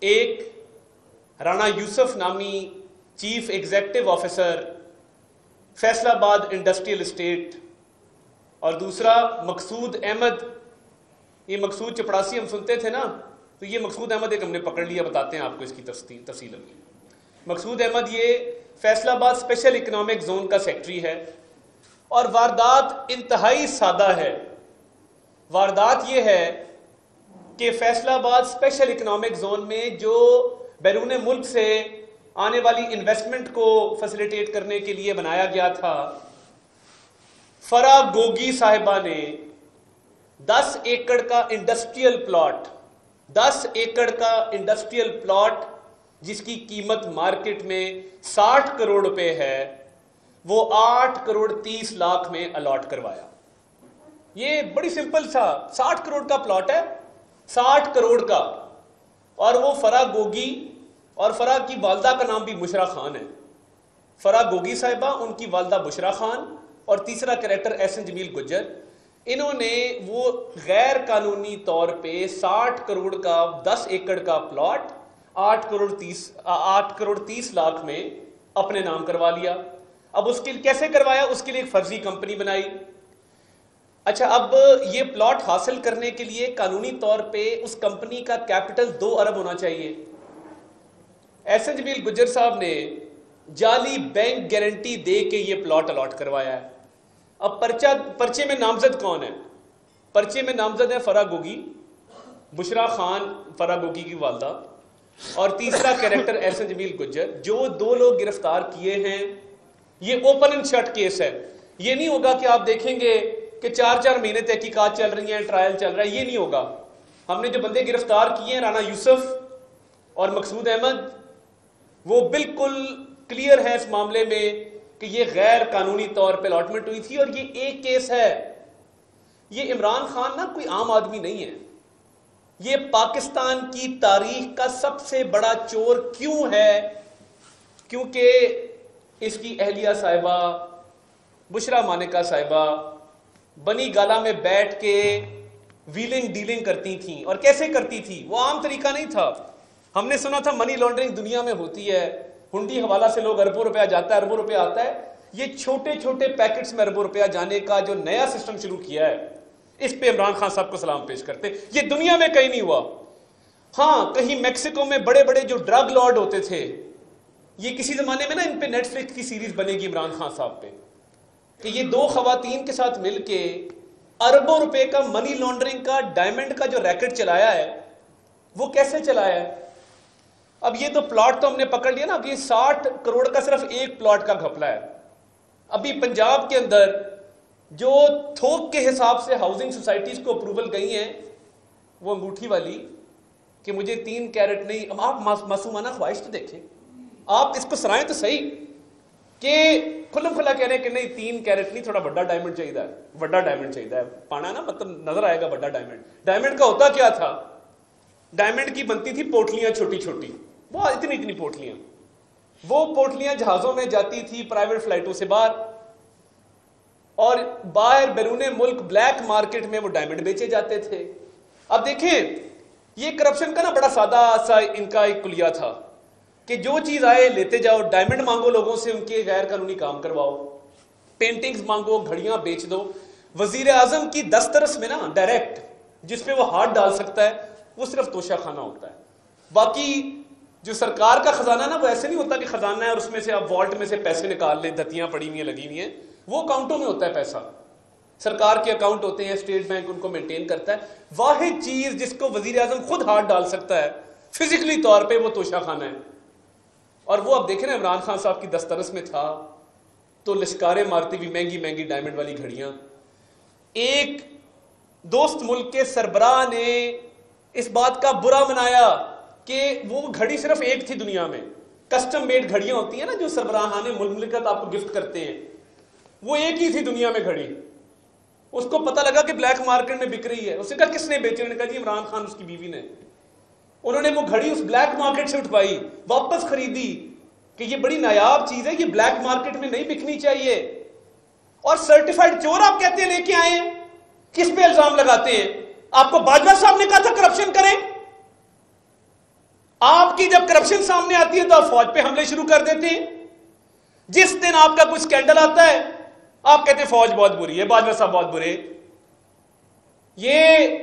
ایک رانا یوسف نامی چیف ایگزیکٹو آفیسر فیصل آباد انڈسٹریل اسٹیٹ، اور دوسرا مقصود احمد. یہ مقصود چپڑاسی ہم سنتے تھے نا، تو یہ مقصود احمد ایک ہم نے پکڑ لیا، بتاتے ہیں آپ کو اس کی تفصیل. مقصود احمد یہ فیصل آباد اسپیشل اکنامک زون کا سیکٹری ہے، اور واردات انتہائی سادہ ہے. واردات یہ ہے کہ فیصل آباد اسپیشل اکنامک زون میں جو بیرون ملک سے آنے والی انویسٹمنٹ کو فیسیلیٹیٹ کرنے کے لیے بنایا گیا تھا، فرا گوگی صاحبہ نے 10 ایکڑ کا انڈسٹریل پلاٹ جس کی قیمت مارکیٹ میں 60 کروڑ روپے ہے، وہ 8 کروڑ 30 لاکھ میں الاٹ کروایا. یہ بڑی سمپل سا 60 کروڑ کا پلاٹ ہے، 60 کروڑ کا. اور وہ فرا گوگی، اور فرا کی والدہ کا نام بھی بشرا خان ہے. فرا گوگی صاحبہ، ان کی والدہ بشرا خان، اور تیسرا کریکٹر احسن جمیل گجر. انہوں نے وہ غیر قانونی طور پہ 60 کروڑ کا 10 ایکڑ کا پلاٹ 8 کروڑ 30 لاکھ میں اپنے نام کروا لیا. اب اس کے کیسے کروایا؟ اس کے لیے ایک فرضی کمپنی بنائی. اچھا، اب یہ پلاٹ حاصل کرنے کے لیے قانونی طور پہ اس کمپنی کا کیپٹل 2 ارب ہونا چاہیے. احسن جمیل گجر صاحب نے جعلی بینک گارنٹی دے کے یہ پلاٹ الاٹ کروایا ہے. اب پرچے میں نامزد کون ہے؟ پرچے میں نامزد ہے فرا گوگی، بشرا خان فرا گوگی کی والدہ، اور تیسرا کریکٹر احسن جمیل گجر. جو 2 لوگ گرفتار کیے ہیں، یہ اوپن اینڈ شٹ کیس ہے. یہ نہیں ہوگا کہ آپ دیکھیں گے کہ 4 مہینے تحقیقات چل رہی ہیں، ٹرائل چل رہا ہے. یہ نہیں ہوگا. ہم نے جو بندے گرفتار کیے ہیں، رانا یوسف اور مقصود احمد، وہ بالکل کلیئر ہے اس معاملے میں کہ یہ غیر قانونی طور پہ الاٹمنٹ ہوئی تھی. اور یہ ایک کیس ہے. یہ عمران خان نا کوئی عام آدمی نہیں ہے. یہ پاکستان کی تاریخ کا سب سے بڑا چور. کیوں ہے؟ کیونکہ اس کی اہلیہ صاحبہ بشرا مانکا صاحبہ بنی گالا میں بیٹھ کے ویلنگ ڈیلنگ کرتی تھیں. اور کیسے کرتی تھی؟ وہ عام طریقہ نہیں تھا. ہم نے سنا تھا منی لانڈرنگ دنیا میں ہوتی ہے، ہنڈی حوالہ سے لوگ اربوں روپیہ جاتا ہے، اربوں روپیہ آتا ہے. یہ چھوٹے چھوٹے پیکٹس میں اربوں روپیہ جانے کا جو نیا سسٹم شروع کیا ہے، اس پہ عمران خان صاحب کو سلام پیش کرتے. یہ دنیا میں کہیں نہیں ہوا. ہاں، کہیں میکسیکو میں بڑے بڑے جو ڈرگ لارڈ ہوتے تھے، یہ کسی زمانے میں نا ان پہ نیٹ فلکس کی سیریز بنے گی عمران خان صاحب پہ، کہ یہ 2 خواتین کے ساتھ مل کے اربوں روپے کا منی لانڈرنگ کا ڈائمنڈ کا جو ریکٹ چلایا ہے، وہ کیسے چلایا ہے. اب یہ تو پلاٹ تو ہم نے پکڑ لیا نا. اب یہ 60 کروڑ کا صرف ایک پلاٹ کا گھپلا ہے. ابھی پنجاب کے اندر جو تھوک کے حساب سے ہاؤسنگ سوسائٹیز کو اپروول گئی ہیں، وہ انگوٹھی والی کہ مجھے 3 کیرٹ نہیں. اب آپ معصومانہ خواہش تو دیکھیں، آپ اس کو سرائیں تو صحیح کہ کھلم کھلا کہہ رہے ہیں کہ نہیں 3 کیرٹ نہیں، تھوڑا بڑا ڈائمنڈ چاہیے ہے. بڑا ڈائمنڈ چاہیے ہے پانا نا، مطلب نظر آئے گا بڑا ڈائمنڈ. ڈائمنڈ کا ہوتا کیا تھا؟ ڈائمنڈ کی بنتی تھی پوٹلیاں چھوٹی چھوٹی، وہ اتنی پوٹلیاں. وہ پوٹلیاں جہازوں میں جاتی تھی پرائیویٹ فلائٹوں سے باہر، اور باہر بیرون ملک بلیک مارکیٹ میں وہ ڈائمنڈ بیچے جاتے تھے. اب دیکھیں، یہ کرپشن کا نا بڑا سادہ سا ان کا ایک کلیہ تھا کہ جو چیز آئے لیتے جاؤ. ڈائمنڈ مانگو لوگوں سے، ان کے غیر قانونی کام کرواؤ. پینٹنگز مانگو، گھڑیاں بیچ دو. وزیر اعظم کی دسترس میں نا ڈائریکٹ جس پہ وہ ہاتھ ڈال سکتا ہے، وہ صرف توشہ خانہ ہوتا ہے. باقی جو سرکار کا خزانہ نا، وہ ایسے نہیں ہوتا کہ خزانہ ہے اور اس میں سے آپ والٹ میں سے پیسے نکال لیں، دتیاں پڑی ہوئی ہیں لگی ہوئی ہیں. وہ اکاؤنٹوں میں ہوتا ہے پیسہ. سرکار کے اکاؤنٹ ہوتے ہیں، اسٹیٹ بینک ان کو مینٹین کرتا ہے. واحد چیز جس کو وزیر اعظم خود ہاتھ ڈال سکتا ہے فزیکلی طور پہ، وہ توشہ خانہ ہے. اور وہ اب دیکھیں نا، عمران خان صاحب کی دسترس میں تھا تو لشکاریں مارتی ہوئی مہنگی مہنگی ڈائمنڈ والی گھڑیاں. ایک دوست ملک کے سربراہ نے اس بات کا برا منایا کہ وہ گھڑی صرف ایک تھی دنیا میں. کسٹم میڈ گھڑیاں ہوتی ہیں نا جو سربراہان مملکت آپ کو گفٹ کرتے ہیں، وہ ایک ہی تھی دنیا میں گھڑی. اس کو پتہ لگا کہ بلیک مارکیٹ میں بک رہی ہے. اس نے کہا کس نے بیچی؟ انہوں نے کہا جی عمران خان اس کی بیوی نے. انہوں نے وہ گھڑی اس بلیک مارکیٹ سے اٹھوائی، واپس خریدی، کہ یہ بڑی نایاب چیز ہے, یہ بلیک مارکیٹ میں نہیں بکنی چاہیے. اور سرٹیفائڈ چور آپ کہتے ہیں لے کے آئے ہیں, کس پہ الزام لگاتے ہیں؟ آپ کو باجوہ صاحب نے کہا تھا کرپشن کریں؟ آپ کی جب کرپشن سامنے آتی ہے تو آپ فوج پہ حملے شروع کر دیتے ہیں. جس دن آپ کا کوئی سکینڈل آتا ہے آپ کہتے ہیں فوج بہت بری ہے, باجوہ صاحب بہت برے. یہ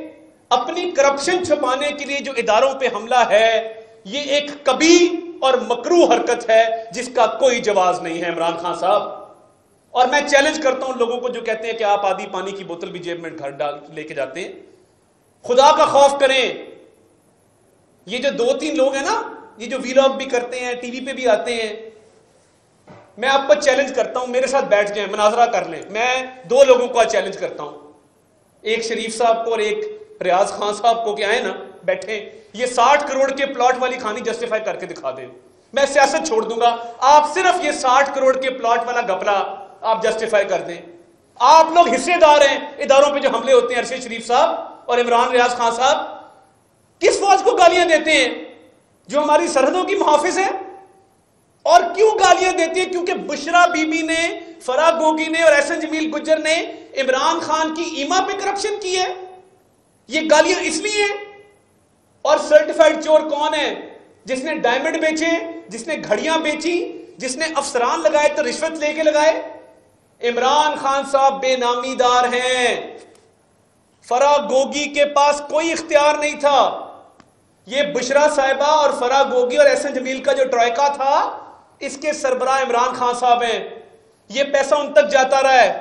اپنی کرپشن چھپانے کے لیے جو اداروں پہ حملہ ہے, یہ ایک کبیح اور مکروہ حرکت ہے جس کا کوئی جواز نہیں ہے عمران خان صاحب. اور میں چیلنج کرتا ہوں لوگوں کو جو کہتے ہیں کہ آپ آدھی پانی کی بوتل بھی جیب میں گھر ڈال لے کے جاتے ہیں, خدا کا خوف کریں. یہ جو 2-3 لوگ ہیں نا, یہ جو ویلاگ بھی کرتے ہیں, ٹی وی پہ بھی آتے ہیں, میں آپ کو چیلنج کرتا ہوں میرے ساتھ بیٹھ جائیں, مناظرہ کر لیں. میں 2 لوگوں کو چیلنج کرتا ہوں, ایک شریف صاحب کو اور ایک ریاض خان صاحب کو, کہ آئے نا بیٹھیں, یہ 60 کروڑ کے پلاٹ والی کہانی جسٹیفائی کر کے دکھا دیں. میں سیاست چھوڑ دوں گا, آپ صرف یہ 60 کروڑ کے پلاٹ والا گپلا آپ جسٹیفائی کر دیں. آپ لوگ حصے دار ہیں اداروں پہ جو حملے ہوتے ہیں. ارشد شریف صاحب اور عمران ریاض خان صاحب کس فوج کو گالیاں دیتے ہیں جو ہماری سرحدوں کی محافظ ہے؟ اور کیوں گالیاں دیتے ہیں؟ کیونکہ بشرا بی بی نے, فرا گوگی نے اور احسن جمیل گجر نے عمران خان کی ایما پہ کرپشن کی ہے. یہ گالیاں اس لیے ہیں. اور سرٹیفائڈ چور کون ہے؟ جس نے ڈائمنڈ بیچے, جس نے گھڑیاں بیچی, جس نے افسران لگائے تو رشوت لے کے لگائے. عمران خان صاحب بے نامی دار ہیں. فرا گوگی کے پاس کوئی اختیار نہیں تھا. یہ بشرا صاحبہ اور فرا گوگی اور احسن جمیل کا جو ٹرائکا تھا, اس کے سربراہ عمران خان صاحب ہیں. یہ پیسہ ان تک جاتا رہا ہے.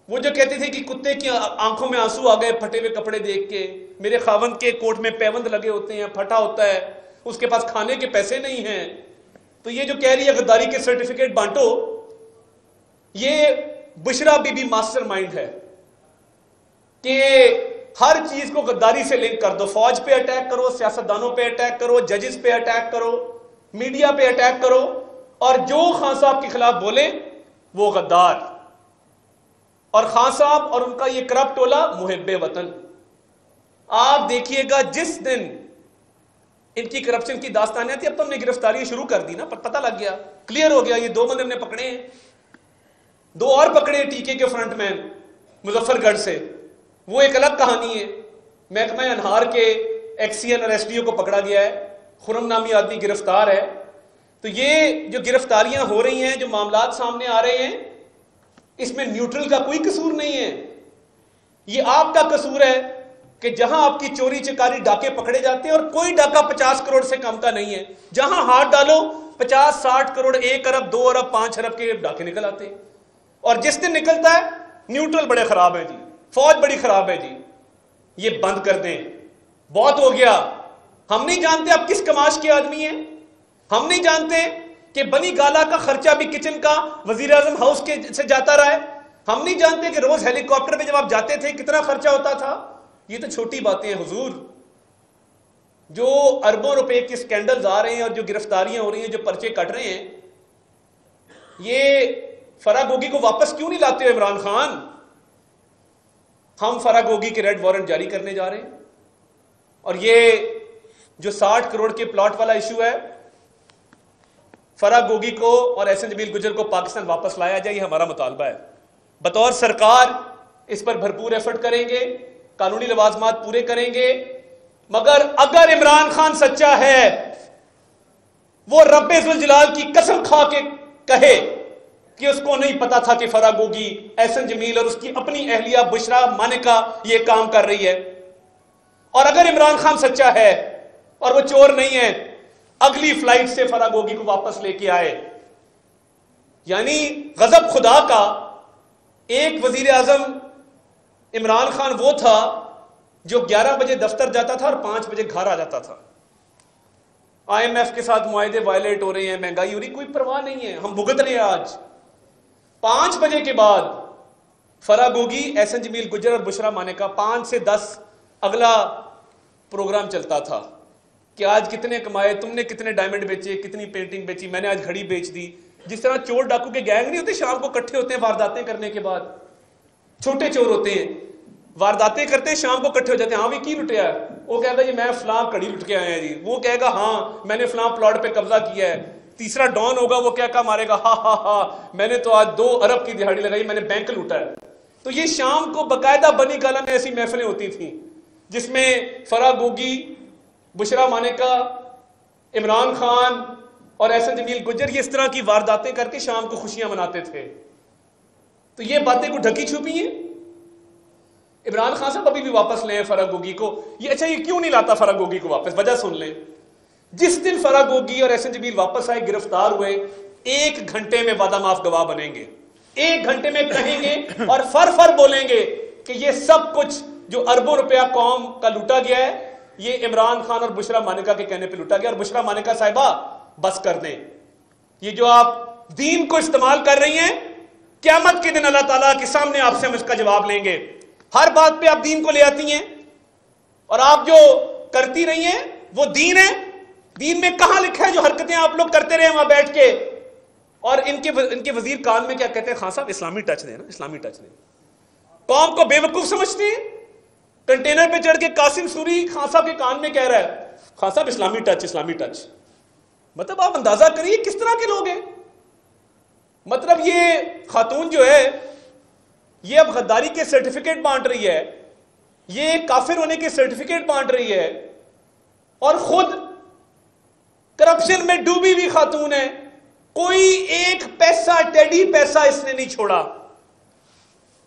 وہ جو کہتے تھے کہ کتے کی آنکھوں میں آنسو آ گئے پھٹے ہوئے کپڑے دیکھ کے, میرے خاوند کے کوٹ میں پیوند لگے ہوتے ہیں, پھٹا ہوتا ہے, اس کے پاس کھانے کے پیسے نہیں ہیں. تو یہ جو کہہ رہی ہے غداری کے سرٹیفکیٹ بانٹو, یہ بشرا بی بی ماسٹر مائنڈ ہے کہ ہر چیز کو غداری سے لنک کر دو. فوج پہ اٹیک کرو, سیاستدانوں پہ اٹیک کرو, ججز پہ اٹیک کرو, میڈیا پہ اٹیک کرو, اور جو خان صاحب کے خلاف بولے وہ غدار. اور خان صاحب اور ان کا یہ کرپٹ ٹولہ محب وطن. آپ دیکھیے گا جس دن ان کی کرپشن کی داستانیں تھی, اب تو ہم نے گرفتاریاں شروع کر دی نا, پتہ لگ گیا, کلیئر ہو گیا. یہ 2 بندے ہم نے پکڑے ہیں, 2 اور پکڑے ہیں ٹیکے کے فرنٹ مین مظفر گڑھ سے, وہ ایک الگ کہانی ہے. محکمہ انہار کے ایکس سی این اور ایس ڈی او کو پکڑا گیا ہے, خرم نامی آدمی گرفتار ہے. تو یہ جو گرفتاریاں ہو رہی ہیں, جو معاملات سامنے آ رہے ہیں, اس میں نیوٹرل کا کوئی قصور نہیں ہے. یہ آپ کا قصور ہے کہ جہاں آپ کی چوری چکاری ڈاکے پکڑے جاتے ہیں, اور کوئی ڈاکہ 50 کروڑ سے کم کا نہیں ہے, جہاں ہاتھ ڈالو 50-60 کروڑ 1 ارب 2 ارب 5 ارب کے ڈاکے نکل آتے ہیں. اور جس دن نکلتا ہے نیوٹرل بڑے خراب ہے جی, فوج بڑی خراب ہے جی. یہ بند کر دیں, بہت ہو گیا. ہم نہیں جانتے آپ کس کماش کے آدمی ہیں, ہم نہیں جانتے کہ بنی گالا کا خرچہ بھی کچن کا وزیر اعظم ہاؤس کے سے جاتا رہا ہے, ہم نہیں جانتے کہ روز ہیلی کاپٹر پہ جب آپ جاتے تھے کتنا خرچہ ہوتا تھا. یہ تو چھوٹی باتیں ہیں حضور. جو اربوں روپے کے سکینڈلز آ رہے ہیں اور جو گرفتاریاں ہو رہی ہیں, جو پرچے کٹ رہے ہیں, یہ فرا گوگی کو واپس کیوں نہیں لاتے ہو عمران خان؟ ہم فرا گوگی کے ریڈ وارنٹ جاری کرنے جا رہے ہیں. اور یہ جو 60 کروڑ کے پلاٹ والا ایشو ہے, فرا گوگی کو اور احسن جمیل گجر کو پاکستان واپس لایا جائے, یہ ہمارا مطالبہ ہے. بطور سرکار اس پر بھرپور ایفرٹ کریں گے, قانونی لوازمات پورے کریں گے. مگر اگر عمران خان سچا ہے, وہ رب ذوالجلال کی قسم کھا کے کہے کہ اس کو نہیں پتا تھا کہ فرا گوگی, احسن جمیل اور اس کی اپنی اہلیہ بشرا مانکا یہ کام کر رہی ہے. اور اگر عمران خان سچا ہے اور وہ چور نہیں ہے, اگلی فلائٹ سے فرا گوگی کو واپس لے کے آئے. یعنی غضب خدا کا. ایک وزیر اعظم عمران خان وہ تھا جو 11 بجے دفتر جاتا تھا اور 5 بجے گھر آ جاتا تھا. IMF کے ساتھ معاہدے وائلیٹ ہو رہے ہیں, مہنگائی ہو رہی, کوئی پرواہ نہیں ہے, ہم بھگت رہے ہیں. آج 5 بجے کے بعد فرا گوگی, احسن جمیل گجر اور بشرا مانکا 5 سے 10 اگلا پروگرام چلتا تھا کہ آج کتنے کمائے, تم نے کتنے ڈائمنڈ بیچے, کتنی پینٹنگ بیچی, میں نے آج گھڑی بیچ دی. جس طرح چور ڈاکو کے گینگ نہیں ہوتے شام کو اکٹھے ہوتے ہیں وارداتیں کرنے کے بعد, چھوٹے چور ہوتے ہیں, وارداتیں کرتے ہیں شام کو اکٹھے ہو جاتے ہیں. ہاں بھی کی لٹیا ہے, وہ کہے گا جی میں فلاں کڑی لٹ کے آیا جی, وہ کہے گا ہاں میں نے فلاں پلاٹ پہ قبضہ کیا ہے. تیسرا ڈان ہوگا وہ کیا کہا مارے گا، ہاں ہاں ہاں میں نے تو آج 2 ارب کی دہاڑی لگائی، میں نے بینک لوٹا ہے۔ تو یہ شام کو باقاعدہ بنی گالا میں ایسی محفلیں ہوتی تھیں جس میں فرح گوگی، بشرا مانیکا، عمران خان اور احسن جمیل گجر یہ اس طرح کی وارداتیں کر کے شام کو خوشیاں مناتے تھے۔ تو یہ باتیں کو ڈھکی چھپی ہیں۔ عمران خان صاحب ابھی بھی واپس لیں فرح گوگی کو، یہ اچھا یہ کیوں نہیں لاتا فرح گوگی کو واپس؟ وجہ سن لیں۔ جس دن فرح گوگی اور احسن جمیل واپس آئے، گرفتار ہوئے، 1 گھنٹے میں وعدہ معاف گواہ بنیں گے، 1 گھنٹے میں کہیں گے اور فر بولیں گے کہ یہ سب کچھ جو اربوں روپیہ قوم کا لوٹا گیا ہے یہ عمران خان اور بشرا مانیکا کے کہنے پہ لوٹا گیا۔ اور بشرا مانیکا صاحبہ بس کر دیں، یہ جو آپ دین کو استعمال کر رہی ہیں، قیامت کے دن اللہ تعالیٰ کے سامنے آپ سے ہم اس کا جواب لیں گے۔ ہر بات پہ آپ دین کو لے آتی ہیں اور آپ جو کرتی رہی ہیں وہ دین ہے؟ دین میں کہاں لکھا ہے جو حرکتیں آپ لوگ کرتے رہے وہاں بیٹھ کے؟ اور ان کے وزیر کان میں کیا کہتے ہیں، خان صاحب اسلامی ٹچ دیں نا، اسلامی ٹچ دیں۔ قوم کو بے وقوف سمجھتے ہیں۔ کنٹینر پہ چڑھ کے قاسم سوری خان صاحب کے کان میں کہہ رہا ہے خان صاحب اسلامی ٹچ، اسلامی ٹچ۔ مطلب آپ اندازہ کریے کس طرح کے لوگ ہیں۔ مطلب یہ خاتون جو ہے یہ اب غداری کے سرٹیفکیٹ بانٹ رہی ہے، یہ کافر ہونے کے سرٹیفکیٹ بانٹ رہی ہے، اور خود کرپشن میں ڈوبی ہوئی خاتون ہے۔ کوئی ایک پیسہ، ٹیڈی پیسہ اس نے نہیں چھوڑا۔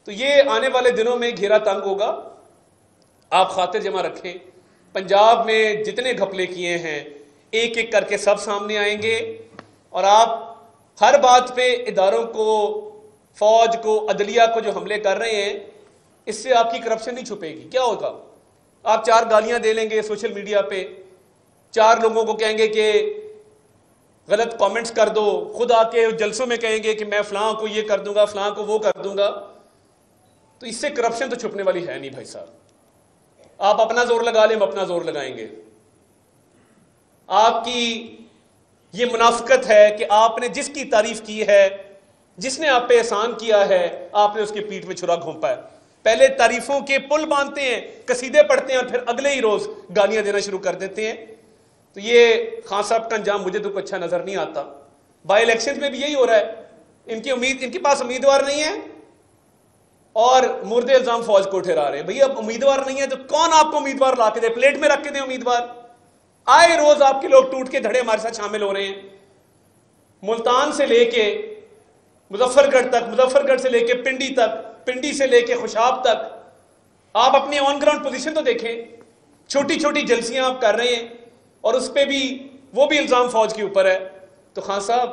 تو یہ آنے والے دنوں میں گھیرا تنگ ہوگا۔ آپ خاطر جمع رکھیں، پنجاب میں جتنے گھپلے کیے ہیں ایک ایک کر کے سب سامنے آئیں گے، اور آپ ہر بات پہ اداروں کو، فوج کو، عدلیہ کو جو حملے کر رہے ہیں، اس سے آپ کی کرپشن نہیں چھپے گی۔ کیا ہوگا؟ آپ 4 گالیاں دے لیں گے سوشل میڈیا پہ، 4 لوگوں کو کہیں گے کہ غلط کامنٹس کر دو، خود آ کے جلسوں میں کہیں گے کہ میں فلاں کو یہ کر دوں گا، فلاں کو وہ کر دوں گا۔ تو اس سے کرپشن تو چھپنے والی ہے نہیں بھائی صاحب۔ آپ اپنا زور لگا لیں، ہم اپنا زور لگائیں گے۔ آپ کی یہ منافقت ہے کہ آپ نے جس کی تعریف کی ہے، جس نے آپ پہ احسان کیا ہے، آپ نے اس کی پیٹھ میں چھرا گھونپا ہے۔ پہلے تعریفوں کے پل باندھتے ہیں، قصیدے پڑھتے ہیں، اور پھر اگلے ہی روز گالیاں دینا شروع کر دیتے ہیں۔ تو یہ خان صاحب کا انجام مجھے تو اچھا نظر نہیں آتا۔ بائی الیکشن میں بھی یہی ہو رہا ہے، ان کے پاس امیدوار نہیں ہے اور مرد الزام فوج کو ٹھہرا رہے ہیں۔ بھئی اب امیدوار نہیں ہے تو کون آپ کو امیدوار لا کے دے؟ پلیٹ میں رکھ کے دیں امیدوار۔ آئے روز آپ کے لوگ ٹوٹ کے دھڑے ہمارے ساتھ شامل ہو رہے ہیں، ملتان سے لے کے مظفر گڑھ تک، مظفر گڑھ سے لے کے پنڈی تک، پنڈی سے لے کے خوشاب تک۔ آپ اپنی آن گراؤنڈ پوزیشن تو دیکھیں، چھوٹی چھوٹی جلسیاں آپ کر رہے ہیں، اور اس پہ بھی وہ بھی الزام فوج کے اوپر ہے۔ تو خان صاحب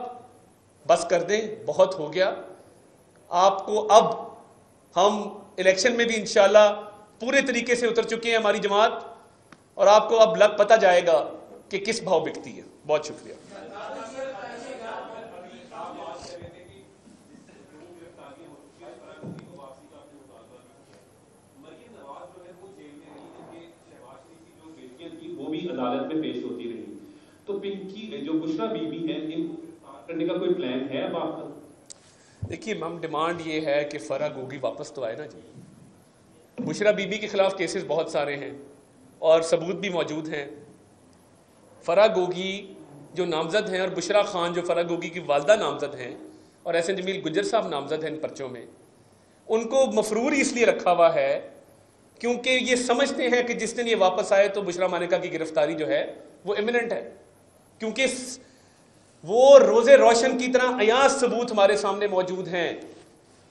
بس کر دیں، بہت ہو گیا۔ آپ کو اب ہم الیکشن میں بھی انشاءاللہ پورے طریقے سے اتر چکے ہیں ہماری جماعت، اور آپ کو اب لگ پتہ جائے گا کہ کس بھاؤ بکتی ہے۔ بہت شکریہ۔ وہ بھی عدالت میں پیش ہوتی رہی، تو پنکی جو بشرا بی بی ہیں، ان کرنے کا کوئی پلان ہے اب آپ کا؟ دیکھیے میم، ڈیمانڈ یہ ہے کہ فرح گوگی واپس تو آئے نا جی۔ بشرا بی بی کے خلاف کیسز بہت سارے ہیں اور ثبوت بھی موجود ہیں۔ فرح گوگی جو نامزد ہیں، اور بشرا خان جو فرح گوگی کی والدہ نامزد ہیں، اور احسن جمیل گجر صاحب نامزد ہیں ان پرچوں میں، ان کو مفرور اس لیے رکھا ہوا ہے کیونکہ یہ سمجھتے ہیں کہ جس دن یہ واپس آئے تو بشرا مانیکا کی گرفتاری جو ہے وہ امیوننٹ ہے، کیونکہ وہ روزے روشن کی طرح عیاں ثبوت ہمارے سامنے موجود ہیں۔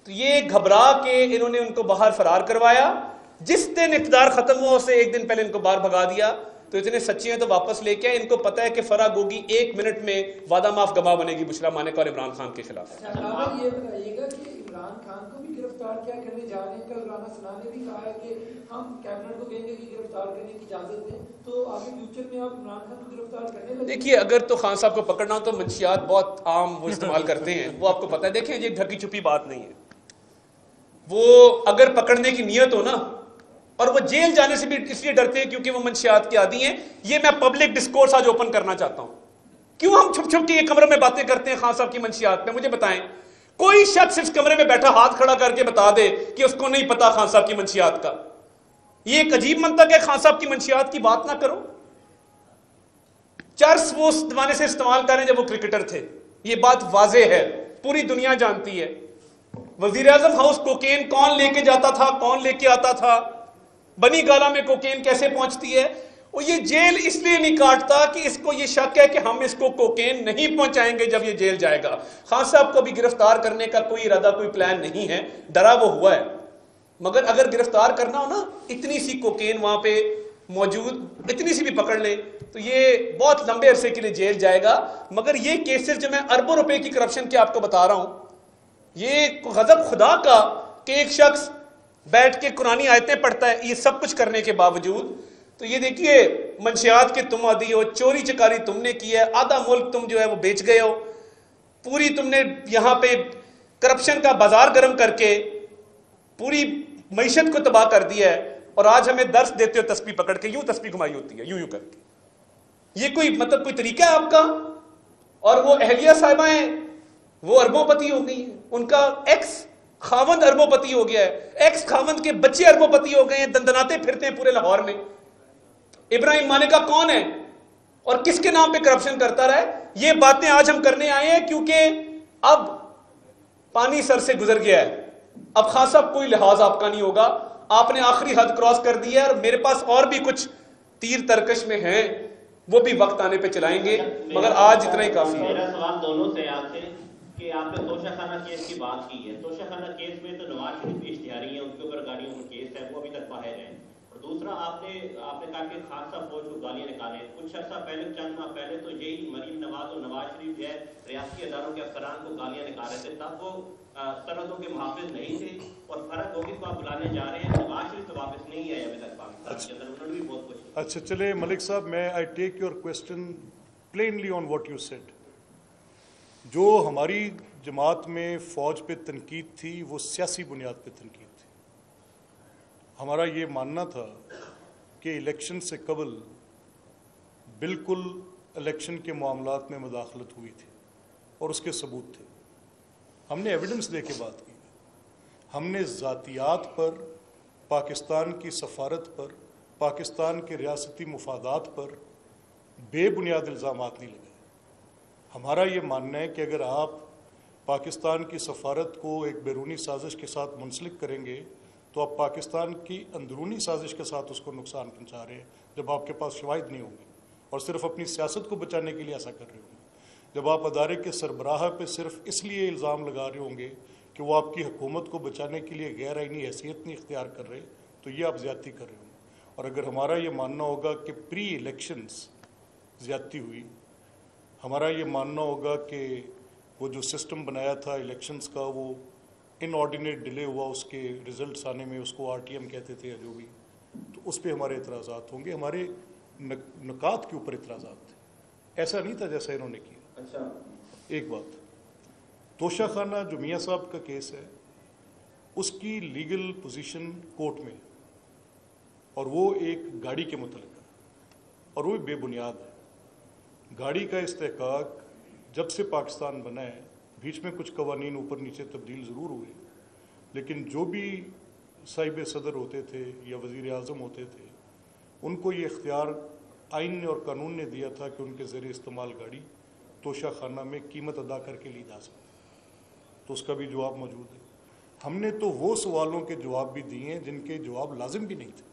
تو یہ گھبرا کے انہوں نے ان کو باہر فرار کروایا، جس دن اقتدار ختم ہوا اسے 1 دن پہلے ان کو باہر بھگا دیا۔ تو اتنے سچے ہیں تو واپس لے کے، ان کو پتہ ہے کہ فرح گوگی 1 منٹ میں وعدہ معاف گواہ بنے گی بشرا مانیکا اور عمران خان کے خلاف۔ یہ بتائیے گا کہ عمران خان کو بھی گرفتار کیا کرنے جا رہے ہیں؟ کل رانا ثنا نے بھی کہا ہے کہ ہم کیبنٹ کو کہیں گے کہ گرفتار کرنے کی اجازت دیں، تو آگے فیوچر میں آپ عمران خان کو گرفتار کرنے لگے؟ دیکھیے اگر تو خان صاحب کو پکڑنا ہو تو منشیات بہت عام وہ استعمال کرتے ہیں، وہ آپ کو پتہ ہے۔ دیکھیں یہ ڈھکی چھپی بات نہیں ہے، وہ اگر پکڑنے کی نیت ہو نا، اور وہ جیل جانے سے بھی اس لیے ڈرتے ہیں کیونکہ وہ منشیات کے عادی ہیں۔ یہ میں پبلک ڈسکورس آج اوپن کرنا چاہتا ہوں، کیوں ہم چھپ چھپ کے یہ کمرے میں باتیں کرتے ہیں خان صاحب کی منشیات پہ؟ مجھے بتائیں، کوئی شخص اس کمرے میں بیٹھا ہاتھ کھڑا کر کے بتا دے کہ اس کو نہیں پتا خان صاحب کی منشیات کا؟ یہ ایک عجیب منطق ہے، خان صاحب کی منشیات کی بات نہ کرو۔ چرس وہ اس زمانے سے استعمال کر رہے ہیں جب وہ کرکٹر تھے، یہ بات واضح ہے، پوری دنیا جانتی ہے۔ وزیر اعظم ہاؤس کوکین کون لے کے جاتا تھا، کون لے کے آتا تھا، بنی گالا میں کوکین کیسے پہنچتی ہے، وہ یہ جیل اس لیے نہیں کاٹتا کہ اس کو یہ شک ہے کہ ہم اس کو کوکین نہیں پہنچائیں گے جب یہ جیل جائے گا۔ خان صاحب کو بھی گرفتار کرنے کا کوئی ارادہ، کوئی پلان نہیں ہے، ڈرا وہ ہوا ہے، مگر اگر گرفتار کرنا ہو نا، اتنی سی کوکین وہاں پہ موجود، اتنی سی بھی پکڑ لیں تو یہ بہت لمبے عرصے کے لیے جیل جائے گا۔ مگر یہ کیسز جو میں اربوں روپے کی کرپشن کی آپ کو بتا رہا ہوں، یہ غضب خدا کا کہ ایک شخص بیٹھ کے قرآنی آیتیں پڑھتا ہے یہ سب کچھ کرنے کے باوجود۔ تو یہ دیکھیے منشیات کے تم عادی ہو، چوری چکاری تم نے کی ہے، آدھا ملک تم جو ہے وہ بیچ گئے ہو، پوری تم نے یہاں پہ کرپشن کا بازار گرم کر کے پوری معیشت کو تباہ کر دیا ہے، اور آج ہمیں درس دیتے ہو تسبیح پکڑ کے، یوں تسبیح گھمائی ہوتی ہے یوں یوں کر کے۔ یہ کوئی مطلب کوئی طریقہ ہے آپ کا؟ اور وہ اہلیہ صاحبہ ہیں وہ اربوں پتی ہو گئی ہیں، ان کا ایکس خاوند اربوں پتی ہو گیا ہے، ایکس خاوند کے بچے اربوں پتی ہو گئے ہیں، دندناتے پھرتے ہیں پورے لاہور میں۔ ابراہیم مانیکا کون ہے اور کس کے نام پہ کرپشن کرتا رہا ہے؟ یہ باتیں آج ہم کرنے آئے ہیں کیونکہ اب پانی سر سے گزر گیا ہے، اب خاص اب کوئی لحاظ آپ کا نہیں ہوگا، آپ نے آخری حد کراس کر دی ہے، اور میرے پاس اور بھی کچھ تیر ترکش میں ہیں، وہ بھی وقت آنے پہ چلائیں گے، مگر آج اتنا ہی کافی ہے۔ میرا سوال دونوں سے آپ سے کہ آپ نے توشہ خانہ کیس کی بات کی ہے، توشہ خانہ کیس میں تو نواز شریف بھی اشتہاری ہیں، ان کے اوپر گاڑیوں کا کیس ہے، وہ ابھی تک باہر ہیں، اور دوسرا آپ نے کہا کہ خالصہ فوج کو گالیاں نکالیں، کچھ عرصہ پہلے، چند ماہ پہلے تو یہی مریم نواز اور نواز شریف جو ہے ریاستی اداروں کے افسران کو گالیاں نکال رہے تھے، تب وہ سرحدوں کے محافظ نہیں تھے، اور فرق ہوگی کو آپ بلانے جا رہے ہیں، نواز شریف تو واپس نہیں آئے ابھی تک پاکستان کے اندر، انہوں نے بھی بہت کچھ۔ اچھا چلے ملک صاحب، میں I take your question plainly on what you said. جو ہماری جماعت میں فوج پہ تنقید تھی وہ سیاسی بنیاد پہ تنقید تھی۔ ہمارا یہ ماننا تھا کہ الیکشن سے قبل بالکل الیکشن کے معاملات میں مداخلت ہوئی تھی اور اس کے ثبوت تھے، ہم نے ایویڈنس دے کے بات کی، ہم نے ذاتیات پر، پاکستان کی سفارت پر، پاکستان کے ریاستی مفادات پر بے بنیاد الزامات نہیں لگائے۔ ہمارا یہ ماننا ہے کہ اگر آپ پاکستان کی سفارت کو ایک بیرونی سازش کے ساتھ منسلک کریں گے تو آپ پاکستان کی اندرونی سازش کے ساتھ اس کو نقصان پہنچا رہے ہیں، جب آپ کے پاس شواہد نہیں ہوں گے، اور صرف اپنی سیاست کو بچانے کے لیے ایسا کر رہے ہوں گے۔ جب آپ ادارے کے سربراہ پہ صرف اس لیے الزام لگا رہے ہوں گے کہ وہ آپ کی حکومت کو بچانے کے لیے غیر آئینی حیثیت نہیں اختیار کر رہے، تو یہ آپ زیادتی کر رہے ہوں گے۔ اور اگر ہمارا یہ ماننا ہوگا کہ پری الیکشنز زیادتی ہوئی، ہمارا یہ ماننا ہوگا کہ وہ جو سسٹم بنایا تھا الیکشنز کا وہ ان آرڈینیٹ ڈیلے ہوا اس کے ریزلٹس آنے میں، اس کو RTM کہتے تھے یا جو بھی، تو اس پہ ہمارے اعتراضات ہوں گے، ہمارے نکات کے اوپر اعتراضات تھے، ایسا نہیں تھا جیسا انہوں نے کیا۔ اچھا ایک بات، توشہ خانہ جو میاں صاحب کا کیس ہے اس کی لیگل پوزیشن کورٹ میں، اور وہ ایک گاڑی کے متعلق ہے، اور وہ بے بنیاد ہے۔ گاڑی کا استحقاق جب سے پاکستان بنا ہے، بیچ میں کچھ قوانین اوپر نیچے تبدیل ضرور ہوئے، لیکن جو بھی صاحب صدر ہوتے تھے یا وزیر اعظم ہوتے تھے، ان کو یہ اختیار آئین اور قانون نے دیا تھا کہ ان کے زیر استعمال گاڑی توشہ خانہ میں قیمت ادا کر کے لی جا سکتی، تو اس کا بھی جواب موجود ہے۔ ہم نے تو وہ سوالوں کے جواب بھی دیے ہیں جن کے جواب لازم بھی نہیں تھے،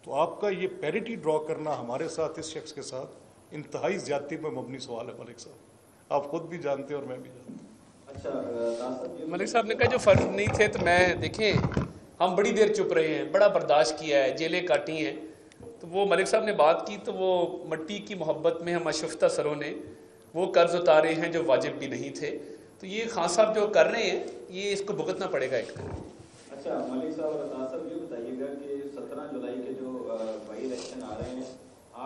تو آپ کا یہ پیرٹی ڈرا کرنا ہمارے ساتھ، اس شخص کے ساتھ، انتہائی زیادتی پر مبنی سوال ہے ملک صاحب، آپ خود بھی جانتے ہیں اور میں بھی جانتا ہوں۔ اچھا ملک صاحب نے کہا جو فرض نہیں تھے، تو میں دیکھیں ہم بڑی دیر چپ رہے ہیں، بڑا برداشت کیا ہے، جیلیں کاٹی ہیں، تو وہ ملک صاحب نے بات کی تو وہ مٹی کی محبت میں ہم اشفتہ سروں نے وہ قرض اتارے ہیں جو واجب بھی نہیں تھے، تو یہ خان صاحب جو کر رہے ہیں یہ اس کو بھگتنا پڑے گا ایک دن۔ اچھا ملک صاحب اور عطا صاحب یہ بتائیے گا کہ 17 جولائی کے جو بائی الیکشن آ رہے ہیں،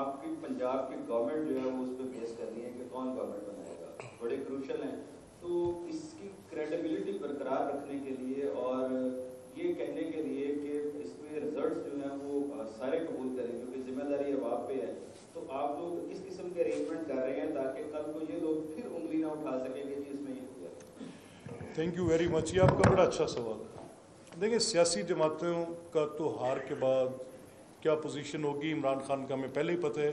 آپ کی پنجاب کی گورنمنٹ جو ہے وہ اس پہ بیس کر رہی ہے کہ کون گورنمنٹ بنائے گا، بڑے کروشل ہیں، تو اس کی کریڈیبلٹی برقرار رکھنے کے لیے اور یہ کہنے کے لیے کہ اس میں ریزلٹس جو ہیں وہ سارے قبول کریں کیونکہ ذمہ داری اب آپ پہ ہے، تو آپ لوگ کس قسم کے ارینجمنٹ کر رہے ہیں تاکہ کل کو یہ لوگ پھر انگلی نہ اٹھا سکیں کہ اس میں یہ ہو گیا؟ تھینک یو ویری مچ، یہ آپ کا بڑا اچھا سوال ہے۔ دیکھیں سیاسی جماعتوں کا تو ہار کے بعد کیا پوزیشن ہوگی عمران خان کا ہمیں پہلے ہی پتہ ہے،